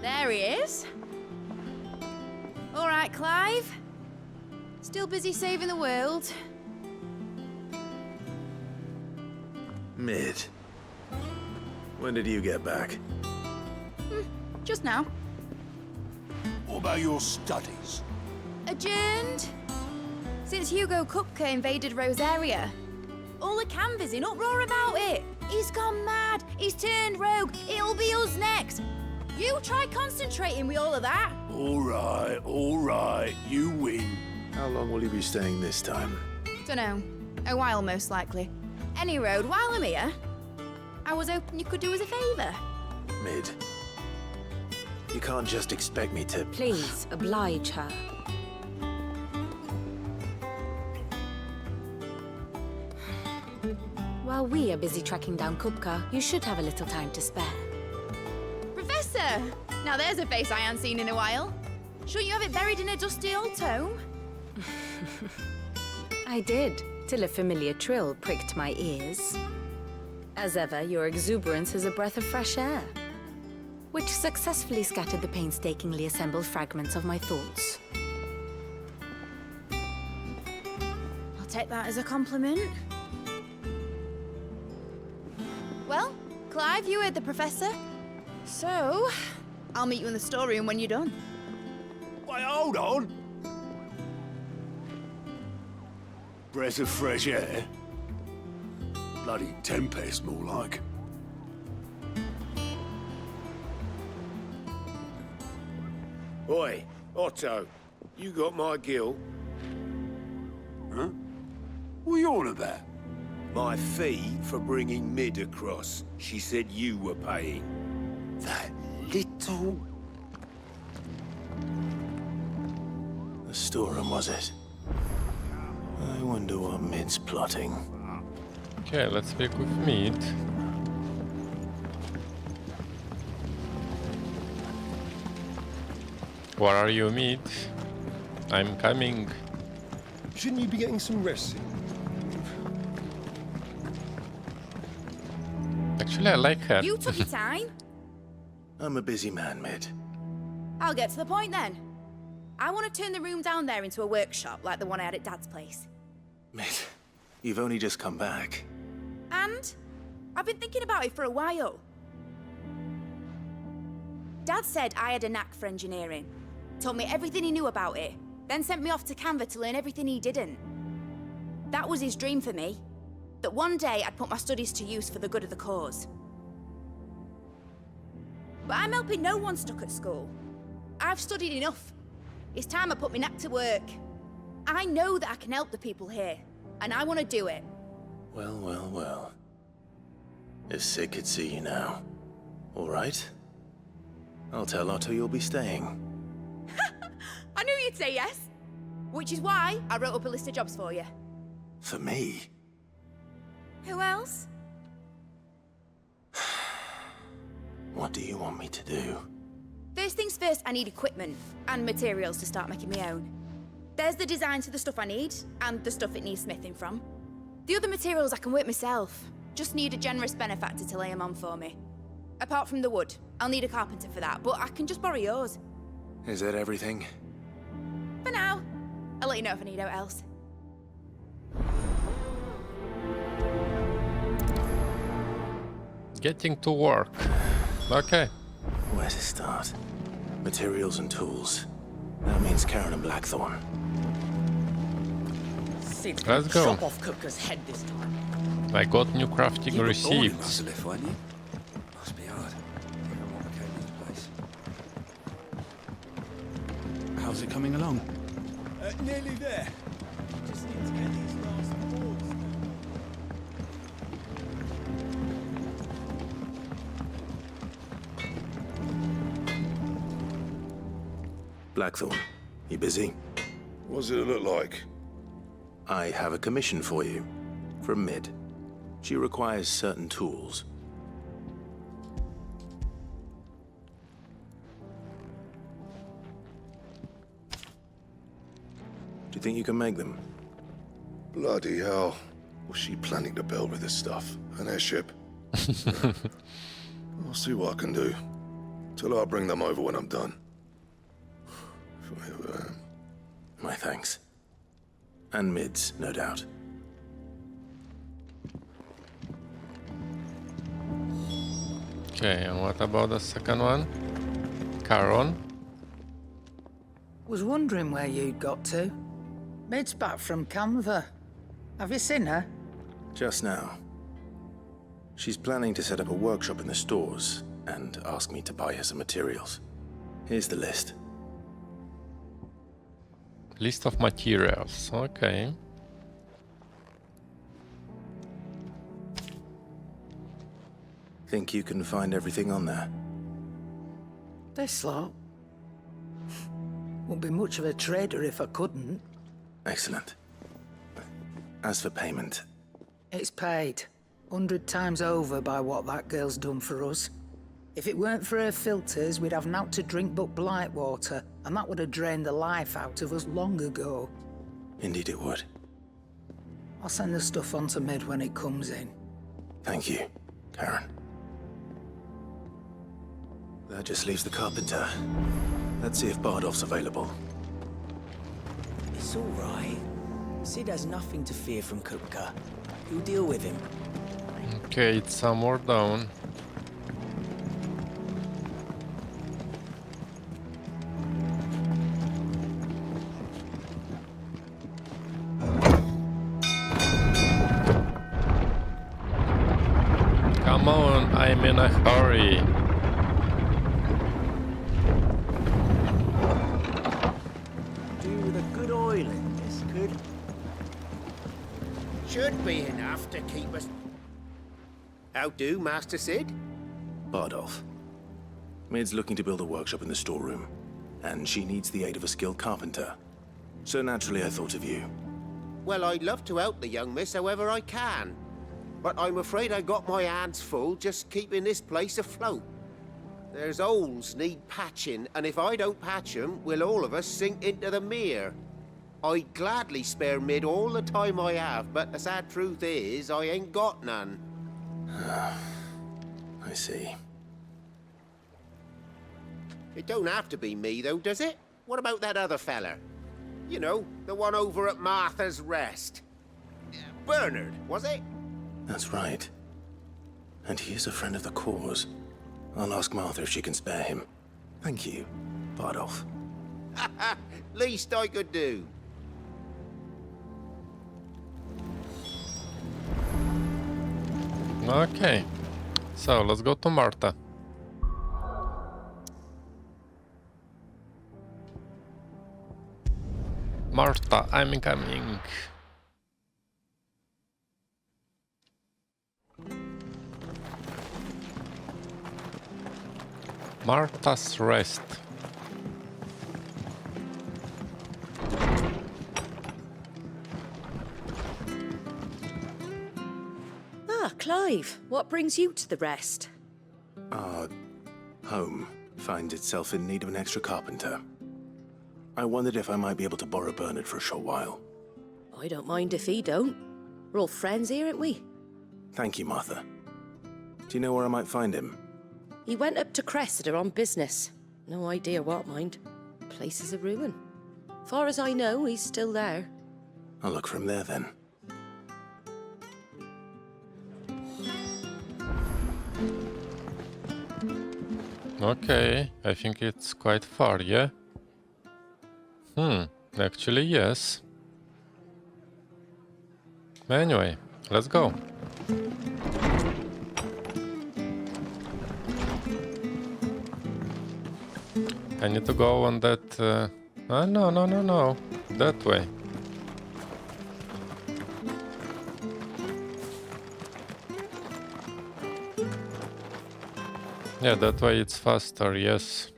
There he is. All right, Clive. Still busy saving the world. Mid. When did you get back? Just now. What about your studies? Adjourned. Since Hugo Kupka invaded ROSARIA. All the canvass in uproar about it. He's gone mad. He's turned rogue. It'll be us next. You try concentrating with all of that. All right. You win. How long will you be staying this time? Dunno. A while, most likely. Any road, while I'm here, I was hoping you could do us a favour. Mid. You can't just expect me to... Please, oblige her. While we are busy tracking down Kupka, you should have a little time to spare. Professor! Now there's a face I haven't seen in a while. Shouldn't you have it buried in a dusty old tome? I did, till a familiar trill pricked my ears. As ever, your exuberance is a breath of fresh air, which successfully scattered the painstakingly assembled fragments of my thoughts. I'll take that as a compliment. Well, Clive, you heard the Professor. So, I'll meet you in the storeroom when you're done. Wait, hold on. Breath of fresh air? Bloody tempest, more like. Oi, Otto, you got my gill? Huh? What are you on about? My fee for bringing Mid across. She said you were paying. That little... The storeroom, was it? I wonder what Mid's plotting. Okay, let's speak with Mid. Where are you, Mid? I'm coming. Shouldn't you be getting some rest? Actually, I like her. You took your time. I'm a busy man, Mid. I'll get to the point then. I want to turn the room down there into a workshop like the one I had at Dad's place. Mid, you've only just come back. And I've been thinking about it for a while. Dad said I had a knack for engineering. Told me everything he knew about it, then sent me off to Canva to learn everything he didn't. That was his dream for me. That one day I'd put my studies to use for the good of the cause. But I'm helping no one stuck at school. I've studied enough. It's time I put my knack to work. I know that I can help the people here, and I want to do it. Well, well, well. If Sid could see you now. All right? I'll tell Otto you'll be staying. I knew you'd say yes. Which is why I wrote up a list of jobs for you. For me? Who else? What do you want me to do? First things first, I need equipment and materials to start making my own. There's the designs for the stuff I need, and the stuff it needs smithing from. The other materials I can work myself. Just need a generous benefactor to lay them on for me. Apart from the wood, I'll need a carpenter for that, but I can just borrow yours. Is that everything? For now. I'll let you know if I need out else. Getting to work. Okay. Where to start? Materials and tools. That means Karen and Blackthorn. Sid's Let's go. Chop off Kupka's head this time. I got new crafting receipts. Rosalith, weren't you? Must be hard. Everyone came to this place. How's it coming along? Nearly there. Just need to get these last boards. Blackthorn, you busy? What does it look like? I have a commission for you. From Mid. She requires certain tools. Do you think you can make them? Bloody hell. What's she planning to build with this stuff? An airship? I'll see what I can do. Tell her I'll bring them over when I'm done. My thanks. And Mid's, no doubt. Okay, and what about the second one? Caron? Was wondering where you'd got to. Mid's back from Canva. Have you seen her? Just now. She's planning to set up a workshop in the stores and ask me to buy her some materials. Here's the list. List of materials, okay. Think you can find everything on there? This lot. Wouldn't be much of a trader if I couldn't. Excellent. As for payment... It's paid. 100 times over by what that girl's done for us. If it weren't for her filters, we'd have naught to drink but blight water, and that would have drained the life out of us long ago. Indeed it would. I'll send the stuff on to Mid when it comes in. Thank you, Karen. That just leaves the carpenter. Let's see if Bardolph's available. It's all right. Sid has nothing to fear from Kupka. He'll deal with him. Okay, it's some more down. Come on, I'm in a hurry. Do with a good oil in this, good. Should be enough to keep us... How do, Master Sid? Bardolph. Mid's looking to build a workshop in the storeroom, and she needs the aid of a skilled carpenter. So naturally I thought of you. Well, I'd love to help the young miss however I can. But I'm afraid I got my hands full just keeping this place afloat. There's holes need patching, and if I don't patch them, we'll all of us sink into the mere. I'd gladly spare Mid all the time I have, but the sad truth is, I ain't got none. I see. It don't have to be me, though, does it? What about that other fella? You know, the one over at Martha's Rest. Bernard, was it? That's right. And he is a friend of the cause. I'll ask Martha if she can spare him. Thank you, Bardolph. Least I could do. Okay, so let's go to Martha. Martha, I'm coming. Martha's Rest. Ah, Clive, what brings you to the Rest? home finds itself in need of an extra carpenter. I wondered if I might be able to borrow Bernard for a short while. I don't mind if he don't. We're all friends here, aren't we? Thank you, Martha. Do you know where I might find him? He went up to Cressida on business. No idea what, mind. Place is a ruin. Far as I know, he's still there. I'll look for him there then. Okay, I think it's quite far, yeah? Actually, yes. Anyway, let's go. I need to go on that... no. That way. Yeah, that way it's faster, yes.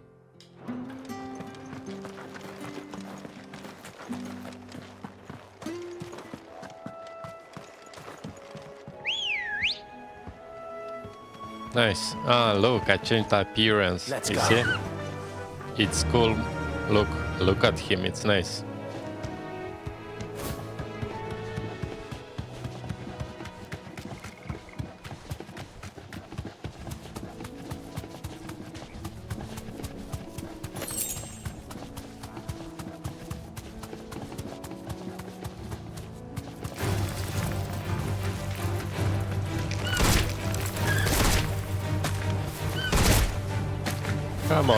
Nice. Ah, look, I changed the appearance. You see? It's cool. Look at him, it's nice. Come on.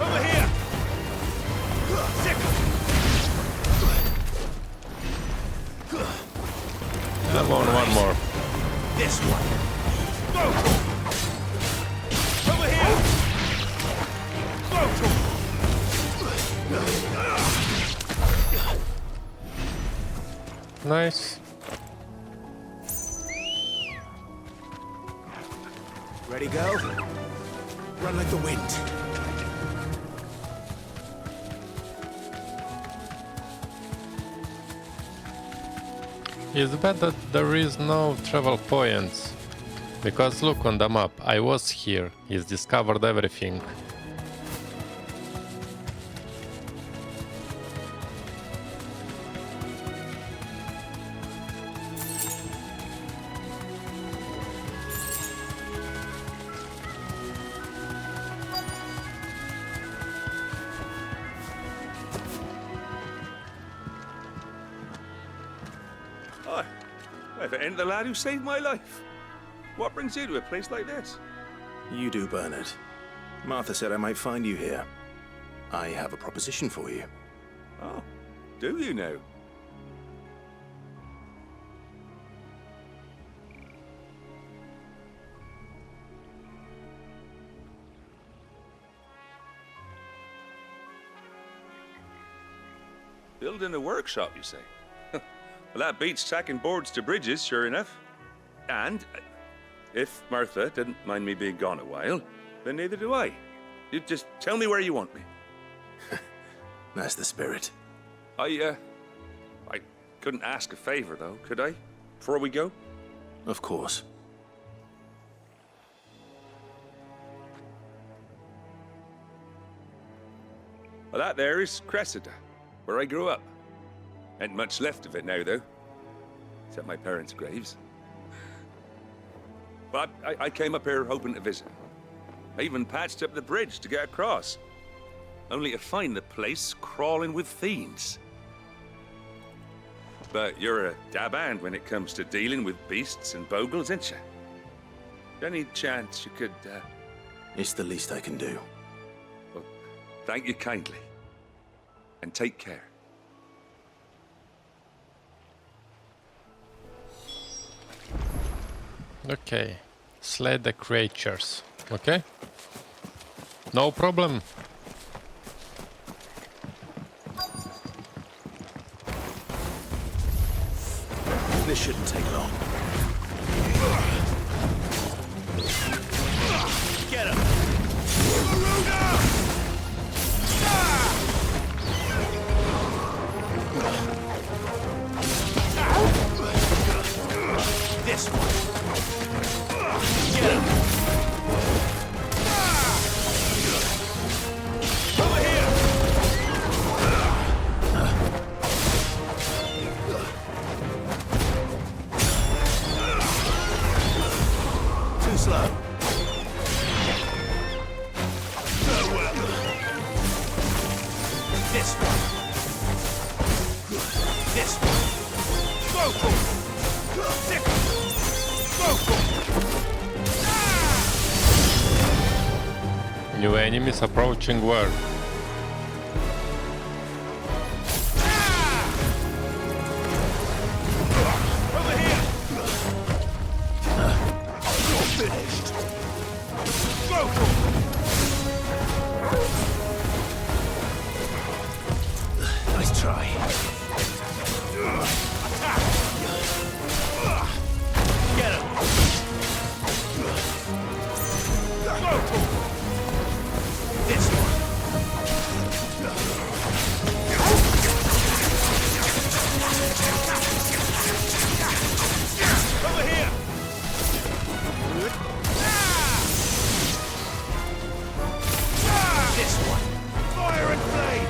Over here! Come on, one more. This one. Go! Over here! Go! Nice. Ready, go? Run like the wind. It's bad that there is no travel points. Because look on the map, I was here, he's discovered everything. Hi. If it ain't the lad who saved my life. What brings you to a place like this? You do, Bernard. Martha said I might find you here. I have a proposition for you. Oh, do you now? Building a workshop, you say? Well, that beats tacking boards to bridges, sure enough. And if Martha didn't mind me being gone a while, then neither do I. You just tell me where you want me. That's the spirit. I couldn't ask a favor, though, could I? Before we go? Of course. Well, that there is Cressida, where I grew up. Ain't much left of it now, though. Except my parents' graves. But I came up here hoping to visit. I even patched up the bridge to get across. Only to find the place crawling with fiends. But you're a dab hand when it comes to dealing with beasts and bogles, ain't you? Any chance you could, It's the least I can do. Well, thank you kindly. And take care. Okay, slay the creatures, okay? No problem. This shouldn't take long. New enemies approaching where? Nice try. Get him. This one. Over here. This one. Fire and flame.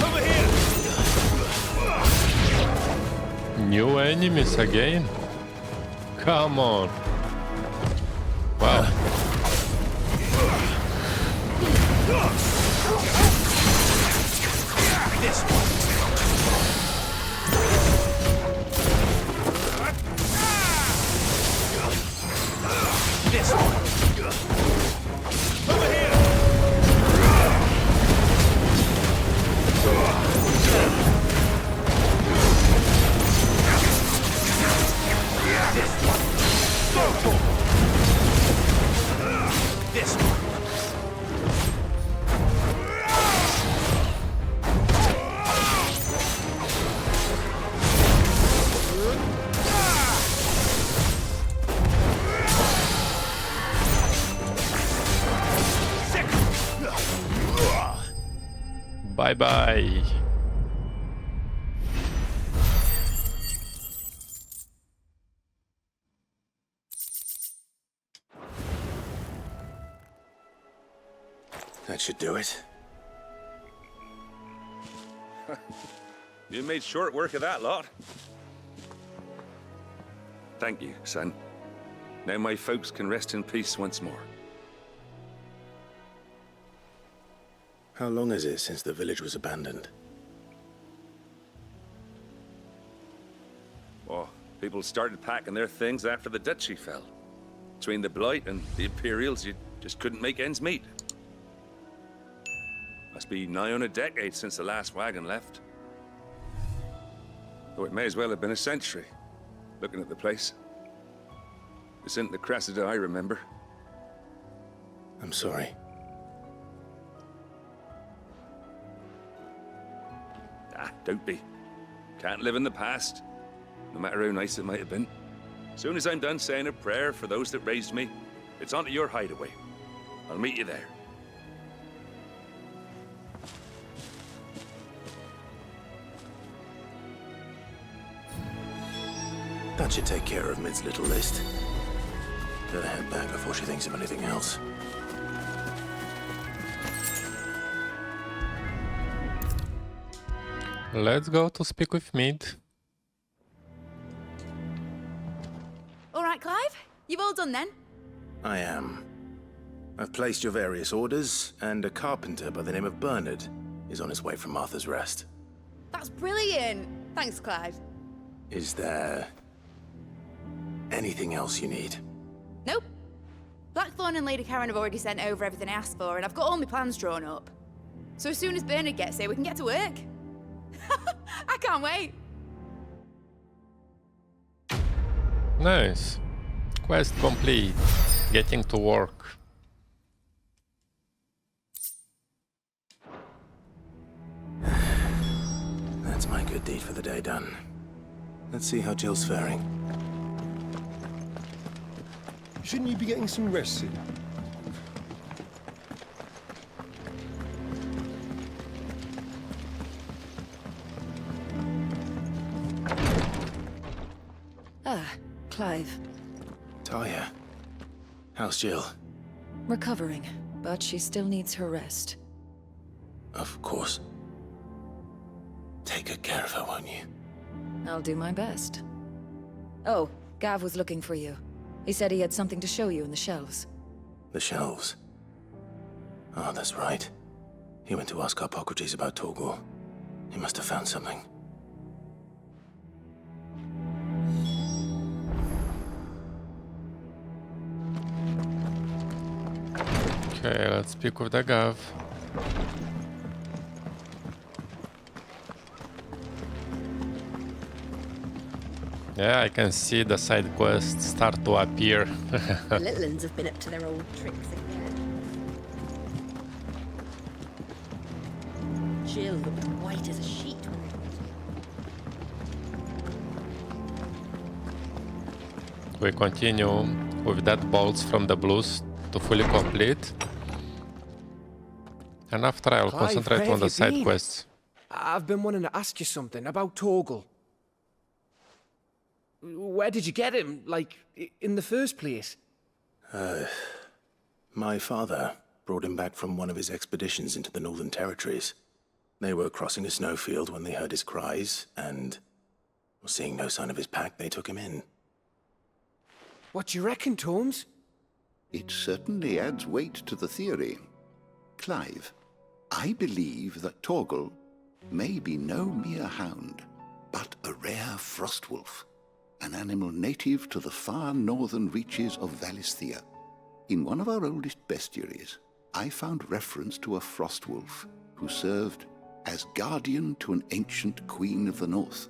Over here. New enemies again? Come on. Wow. This one. This one. Over here. This one. Go for. This one. Bye-bye. That should do it. You made short work of that lot. Thank you, son. Now my folks can rest in peace once more. How long is it since the village was abandoned? Well, people started packing their things after the duchy fell. Between the Blight and the Imperials, you just couldn't make ends meet. Must be nigh on a decade since the last wagon left. Though it may as well have been a century, looking at the place. This isn't the Cressida I remember. I'm sorry. Ah, don't be. Can't live in the past, no matter how nice it might have been. Soon as I'm done saying a prayer for those that raised me, it's on to your hideaway. I'll meet you there. That should take care of Mid's little list. Better head back before she thinks of anything else. Let's go to speak with Mid. All right, Clive? You've all done then? I am. I've placed your various orders, and a carpenter by the name of Bernard is on his way from Martha's Rest. That's brilliant. Thanks, Clive. Is there anything else you need? Nope. Blackthorn and Lady Karen have already sent over everything I asked for, and I've got all my plans drawn up. So as soon as Bernard gets here, we can get to work. I can't wait. Nice. Quest complete. Getting to work. That's my good deed for the day done. Let's see how Jill's faring. Shouldn't you be getting some rest soon? Ah, Clive. Talia. How's Jill? Recovering, but she still needs her rest. Of course. Take good care of her, won't you? I'll do my best. Oh, Gav was looking for you. He said he had something to show you in the shelves. The shelves? Oh, that's right. He went to ask Harpocrates about Torgal. He must have found something. Okay, let's speak with the Gav. Yeah, I can see the side quests start to appear. The little uns have been up to their old tricks again. Jill looked white as a sheet when We continue with that bolts from the blues to fully complete. And after I'll Clive, concentrate where on the have you side been? quests. I've been wanting to ask you something about Torgal. Where did you get him, like, in the first place? My father brought him back from one of his expeditions into the Northern Territories. They were crossing a snowfield when they heard his cries, and seeing no sign of his pack, they took him in. What do you reckon, Torms? It certainly adds weight to the theory. Clive, I believe that Torgal may be no mere hound, but a rare frostwolf, an animal native to the far northern reaches of Valisthea. In one of our oldest bestiaries, I found reference to a frostwolf who served as guardian to an ancient queen of the north.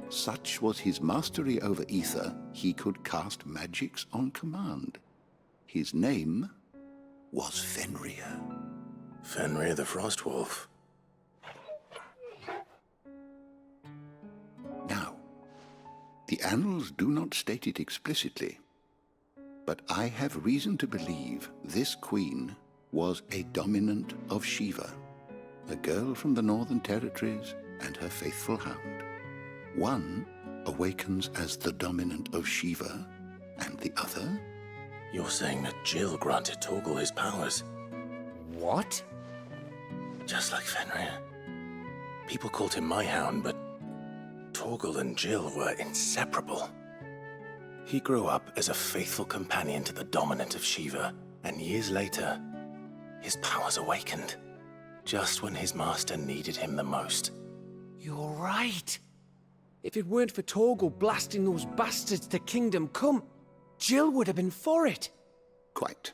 Such was his mastery over ether, he could cast magics on command. His name was Fenrir. Fenrir the Frostwolf. Now, the annals do not state it explicitly, but I have reason to believe this queen was a dominant of Shiva, a girl from the Northern Territories and her faithful hound. One awakens as the dominant of Shiva, and the other? You're saying that Jill granted Torgal his powers? What? Just like Fenrir. People called him my hound, but Torgal and Jill were inseparable. He grew up as a faithful companion to the dominant of Shiva, and years later, his powers awakened, just when his master needed him the most. You're right. If it weren't for Torgal blasting those bastards to Kingdom Come, Jill would have been for it. Quite.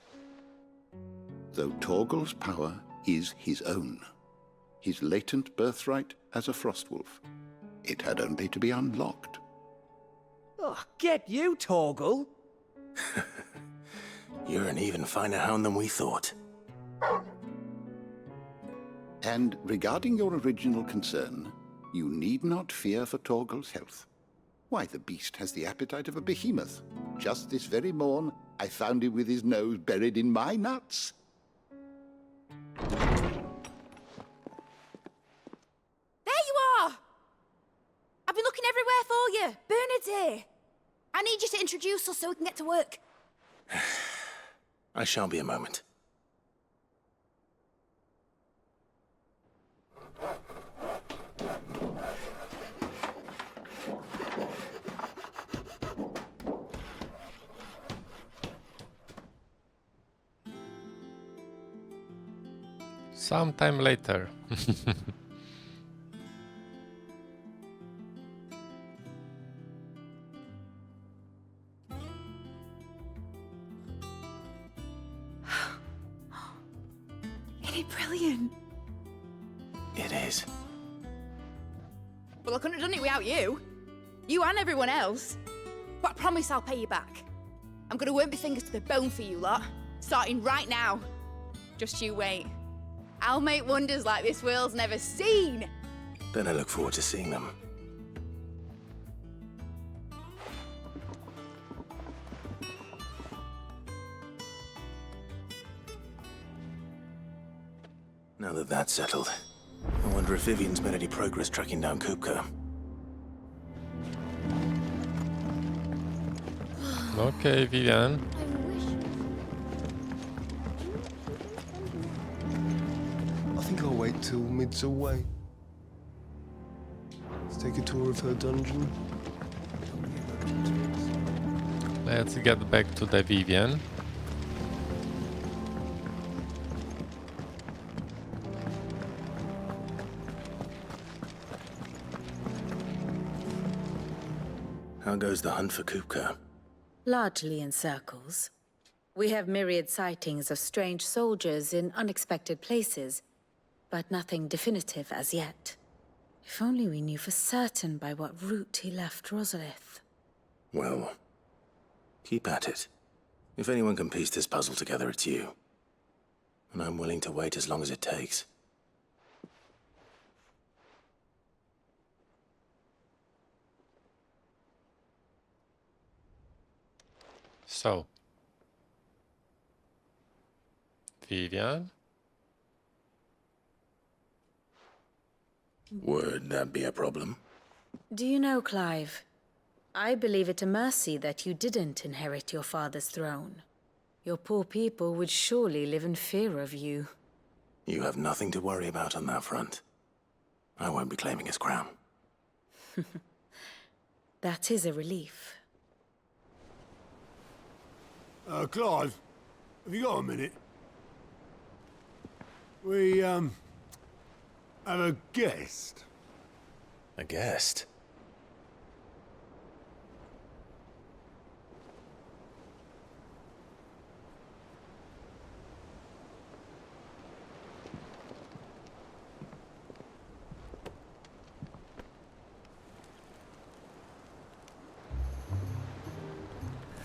Though Torgal's power is his own, his latent birthright as a Frostwolf, it had only to be unlocked. Oh, get you, Torgal! You're an even finer hound than we thought. And regarding your original concern, you need not fear for Torgal's health. Why, the beast has the appetite of a behemoth. Just this very morn, I found him with his nose buried in my nuts. There you are! I've been looking everywhere for you. Bernard's here. I need you to introduce us so we can get to work. I shall be a moment. Sometime later. Isn't it brilliant? It is. Well, I couldn't have done it without you. You and everyone else. But I promise I'll pay you back. I'm gonna work my fingers to the bone for you lot, starting right now. Just you wait. I'll make wonders like this world's never seen. Then I look forward to seeing them. Now that that's settled, I wonder if Vivian's made any progress tracking down Kupka. Okay, Vivian. I think I'll wait till Mid's away. Let's take a tour of her dungeon. Let's get back to the Vivian. How goes the hunt for Kupka? Largely in circles. We have myriad sightings of strange soldiers in unexpected places, but nothing definitive as yet. If only we knew for certain by what route he left Rosalith. Well, keep at it. If anyone can piece this puzzle together, it's you. And I'm willing to wait as long as it takes. So, Vivian? Would that be a problem? Do you know, Clive? I believe it a mercy that you didn't inherit your father's throne. Your poor people would surely live in fear of you. You have nothing to worry about on that front. I won't be claiming his crown. That is a relief. Clive, have you got a minute? We, have a guest. A guest?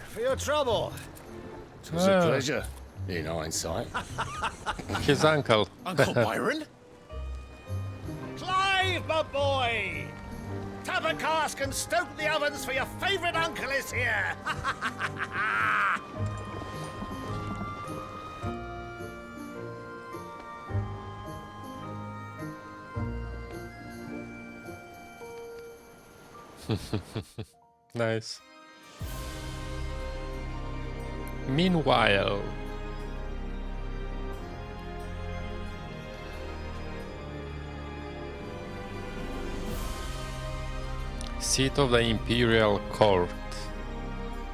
For your trouble. It was a pleasure, in hindsight. His uncle. Uncle Byron? Clive, my boy! Tap a cask and stoke the ovens for your favourite uncle is here! Nice. Meanwhile, seat of the Imperial Court.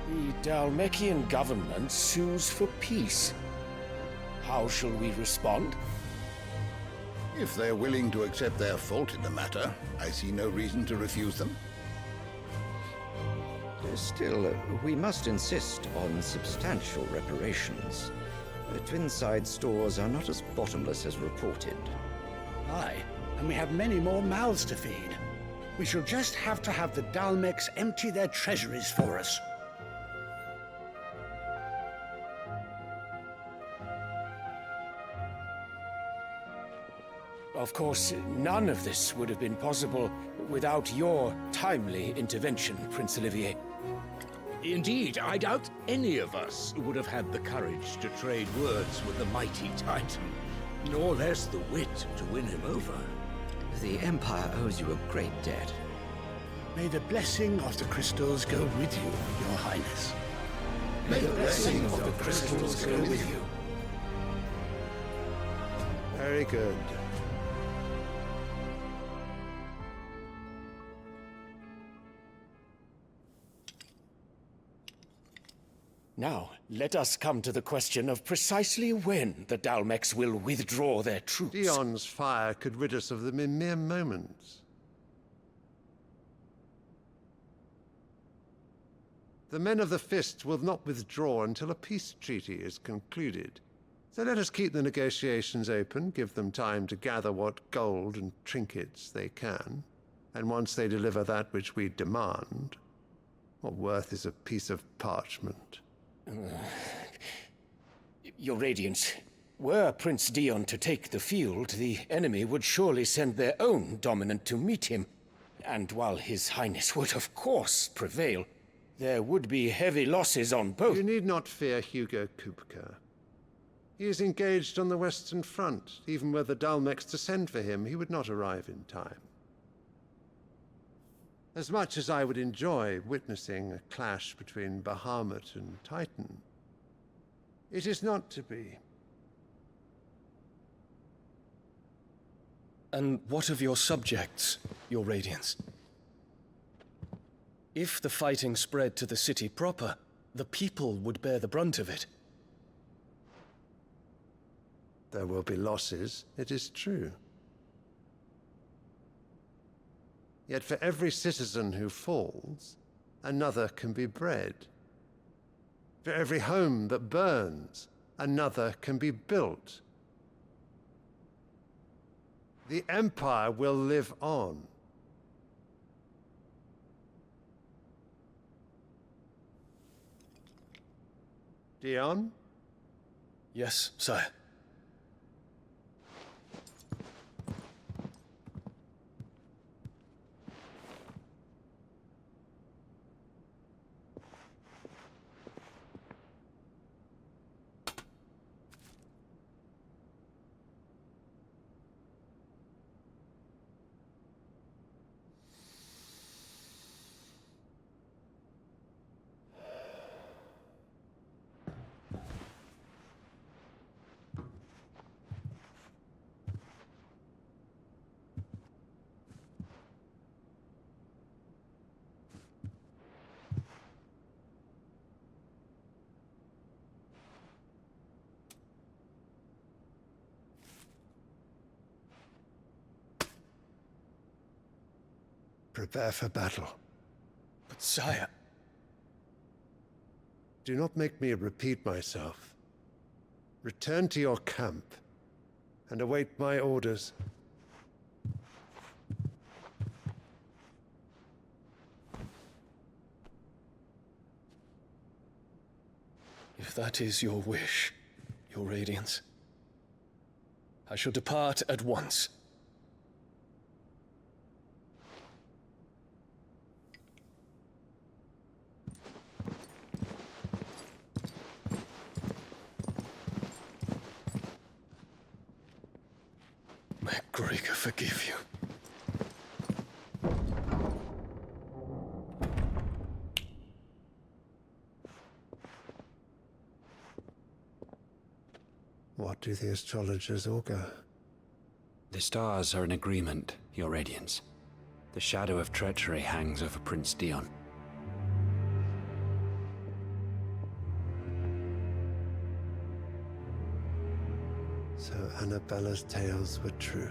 The Dhalmekian government sues for peace. How shall we respond? If they're willing to accept their fault in the matter, I see no reason to refuse them. Still, we must insist on substantial reparations. The Twinside stores are not as bottomless as reported. Aye, and we have many more mouths to feed. We shall just have to have the Dhalmekians empty their treasuries for us. Of course, none of this would have been possible without your timely intervention, Prince Olivier. Indeed, I doubt any of us would have had the courage to trade words with the mighty Titan, nor less the wit to win him over. The Empire owes you a great debt. May the blessing of the crystals go with you, Your Highness. May the blessing of the crystals go with you. Very good. Now, let us come to the question of precisely when the Dhalmekians will withdraw their troops. Dion's fire could rid us of them in mere moments. The men of the Fist will not withdraw until a peace treaty is concluded. So let us keep the negotiations open, give them time to gather what gold and trinkets they can, and once they deliver that which we demand, what worth is a piece of parchment? Your Radiance, were Prince Dion to take the field, the enemy would surely send their own dominant to meet him. And while His Highness would of course prevail, there would be heavy losses on both. You need not fear Hugo Kupka. He is engaged on the Western Front. Even were the Dhalmekians to send for him, he would not arrive in time. As much as I would enjoy witnessing a clash between Bahamut and Titan, it is not to be. And what of your subjects, Your Radiance? If the fighting spread to the city proper, the people would bear the brunt of it. There will be losses, it is true. Yet for every citizen who falls, another can be bred. For every home that burns, another can be built. The Empire will live on. Dion? Yes, sire. Prepare for battle. But sire... Do not make me repeat myself. Return to your camp and await my orders. If that is your wish, your Radiance, I shall depart at once. May Gregor forgive you. What do the astrologers augur? The stars are in agreement, Your Radiance. The shadow of treachery hangs over Prince Dion. So Annabella's tales were true.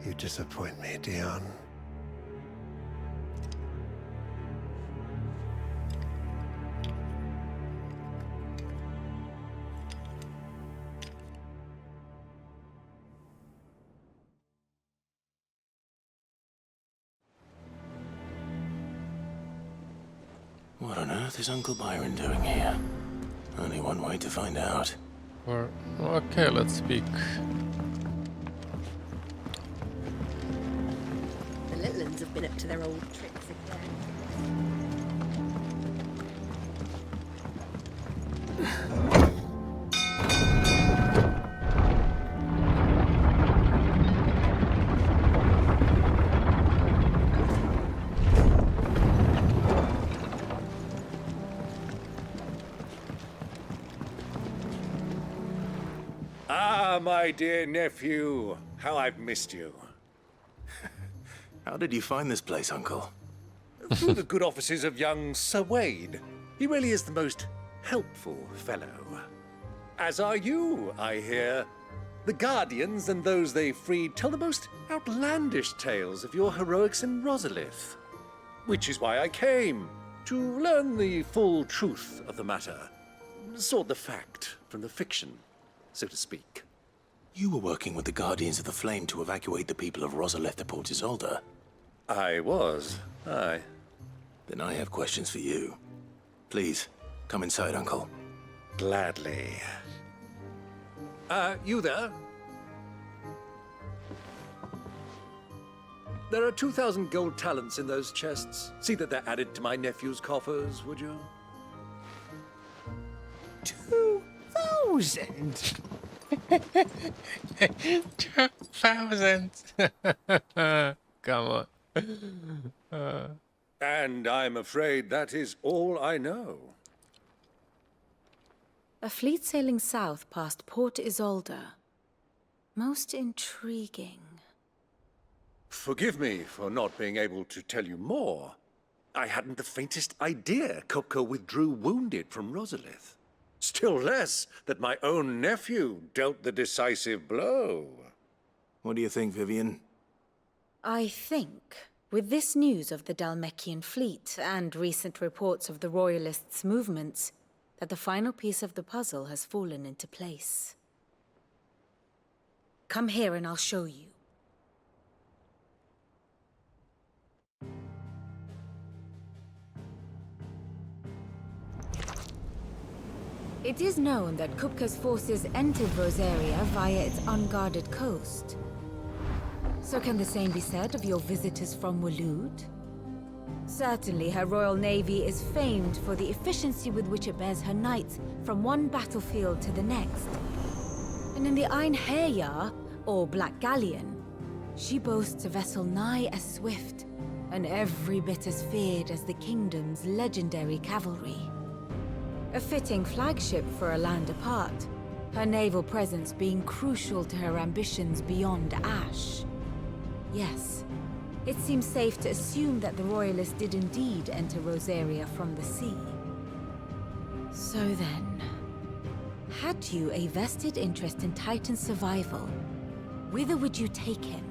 You disappoint me, Dion. What on earth is Uncle Byron doing here? Only one way to find out. Or, okay, let's speak. The little ones have been up to their old tricks again. Ah, my dear nephew, how I've missed you. How did you find this place, Uncle? Through the good offices of young Sir Wade. He really is the most helpful fellow. As are you, I hear. The Guardians and those they freed tell the most outlandish tales of your heroics in Rosalith. Which is why I came, to learn the full truth of the matter. Sort the fact from the fiction, so to speak. You were working with the Guardians of the Flame to evacuate the people of Rosalith to Port Isolde. I was, aye. Then I have questions for you. Please, come inside, Uncle. Gladly. You there? There are 2,000 gold talents in those chests. See that they're added to my nephew's coffers, would you? 2,000? 2,000! Come on. And I'm afraid that is all I know. A fleet sailing south past Port Isolde. Most intriguing. Forgive me for not being able to tell you more. I hadn't the faintest idea Kupka withdrew wounded from Rosalith. Still less that my own nephew dealt the decisive blow. What do you think, Vivian? I think With this news of the Dhalmekian fleet and recent reports of the Royalists' movements, that the final piece of the puzzle has fallen into place. Come here and I'll show you. It is known that Kupka's forces entered Rosaria via its unguarded coast. So can the same be said of your visitors from Waloed? Certainly her Royal Navy is famed for the efficiency with which it bears her knights from one battlefield to the next. And in the Einherjar, or Black Galleon, she boasts a vessel nigh as swift and every bit as feared as the kingdom's legendary cavalry. A fitting flagship for a land apart, her naval presence being crucial to her ambitions beyond Ash. Yes, it seems safe to assume that the Royalists did indeed enter Rosaria from the sea. So then, had you a vested interest in Titan's survival, whither would you take him?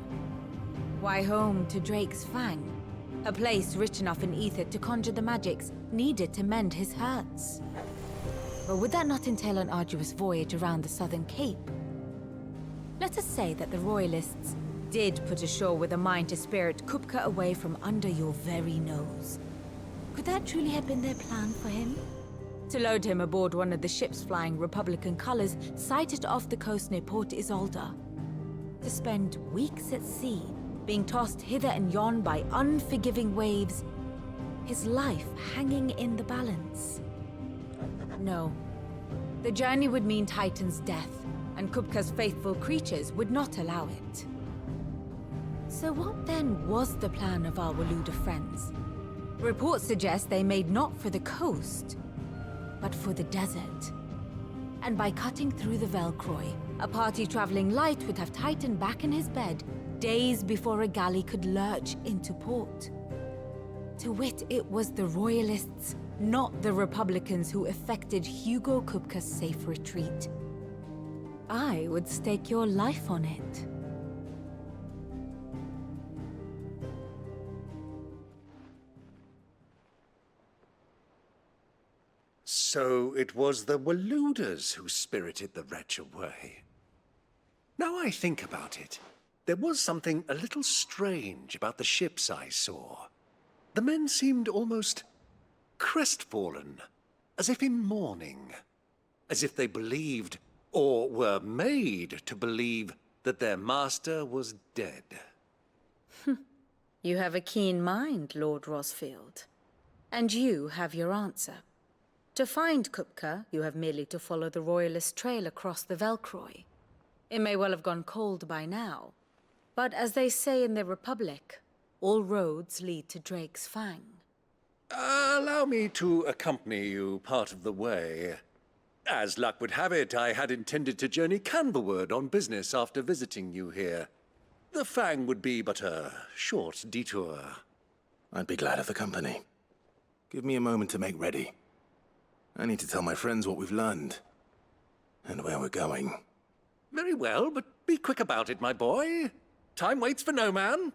Why, home to Drake's Fang, a place rich enough in ether to conjure the magics needed to mend his hurts. But would that not entail an arduous voyage around the southern cape? Let us say that the Royalists did put ashore with a mind to spirit Kupka away from under your very nose. Could that truly have been their plan for him? To load him aboard one of the ships flying Republican colors sighted off the coast near Port Isolde? To spend weeks at sea, being tossed hither and yon by unforgiving waves, his life hanging in the balance? No. The journey would mean Titan's death, and Kupka's faithful creatures would not allow it. So what then was the plan of our Waloed friends? Reports suggest they made not for the coast, but for the desert. And by cutting through the Velkroy, a party traveling light would have Titan back in his bed days before a galley could lurch into port. To wit, it was the Royalists, not the Republicans, who effected Hugo Kupka's safe retreat. I would stake your life on it. So it was the Waloeders who spirited the wretch away. Now I think about it, there was something a little strange about the ships I saw. The men seemed almost crestfallen, as if in mourning, as if they believed, or were made to believe, that their master was dead. You have a keen mind, Lord Rosfield. And you have your answer. To find Kupka, you have merely to follow the Royalist trail across the Velkroy. It may well have gone cold by now, but as they say in the Republic, all roads lead to Drake's Fang. Allow me to accompany you part of the way. As luck would have it, I had intended to journey Canverward on business after visiting you here. The Fang would be but a short detour. I'd be glad of the company. Give me a moment to make ready. I need to tell my friends what we've learned, and where we're going. Very well, but be quick about it, my boy. Time waits for no man.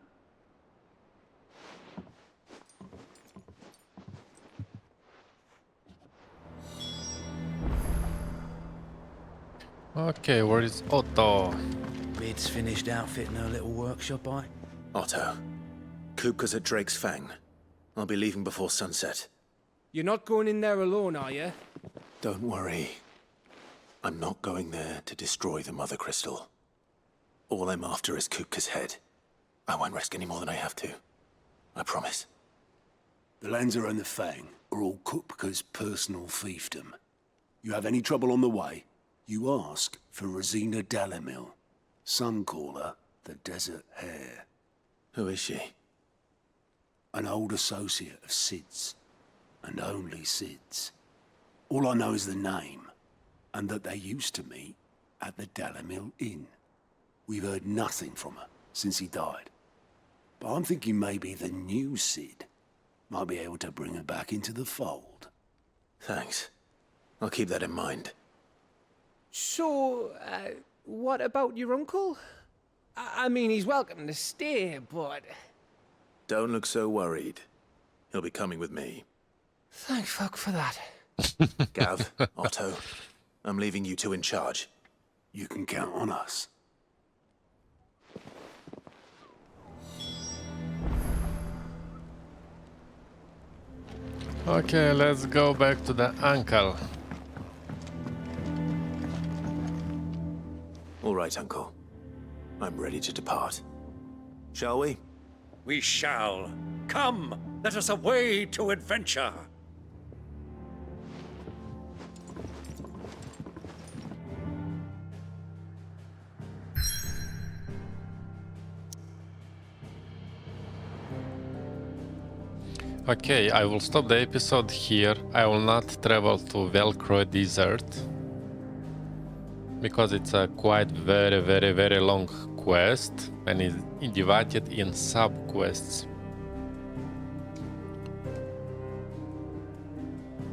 Okay, where is Otto? Bid's finished outfitting her little workshop, Otto, Kupka's at Drake's Fang. I'll be leaving before sunset. You're not going in there alone, are you? Don't worry. I'm not going there to destroy the Mother Crystal. All I'm after is Kupka's head. I won't risk any more than I have to. I promise. The Lancer and the Fang are all Kupka's personal fiefdom. You have any trouble on the way, you ask for Rosina Dalamil. Some call her the Desert Hare. Who is she? An old associate of Sid's. And only Sid's. All I know is the name, and that they used to meet at the Dalamil Inn. We've heard nothing from her since he died. But I'm thinking maybe the new Sid might be able to bring her back into the fold. Thanks. I'll keep that in mind. So, what about your uncle? I mean, he's welcome to stay, but... Don't look so worried. He'll be coming with me. Thank fuck for that. Gav, Otto, I'm leaving you two in charge. You can count on us. Okay, let's go back to the uncle. All right, Uncle. I'm ready to depart. Shall we? We shall. Come, let us away to adventure. Okay, I will stop the episode here. I will not travel to Velkroy Desert because it's a quite very long quest and is divided in sub-quests.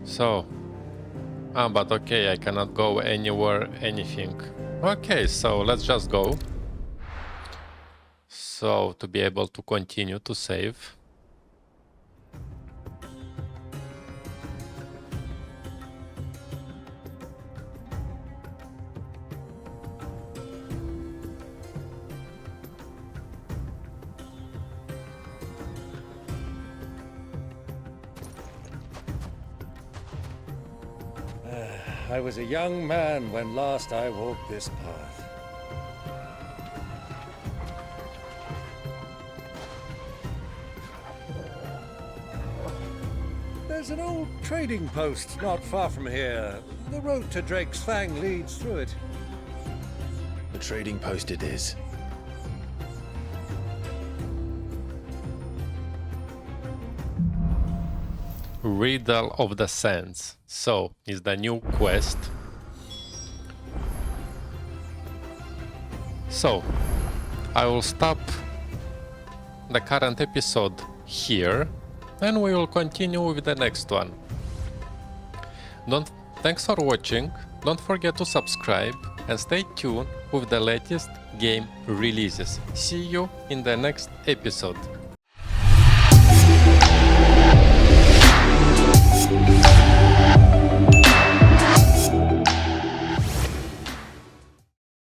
So, but okay, I cannot go anywhere, anything. Okay, so let's just go. So, to be able to continue to save. I was a young man when last I walked this path. There's an old trading post not far from here. The road to Drake's Fang leads through it. The trading post it is. Riddle of the Sands. So, is the new quest. So, I will stop the current episode here and we will continue with the next one. Thanks for watching, don't forget to subscribe and stay tuned with the latest game releases. See you in the next episode.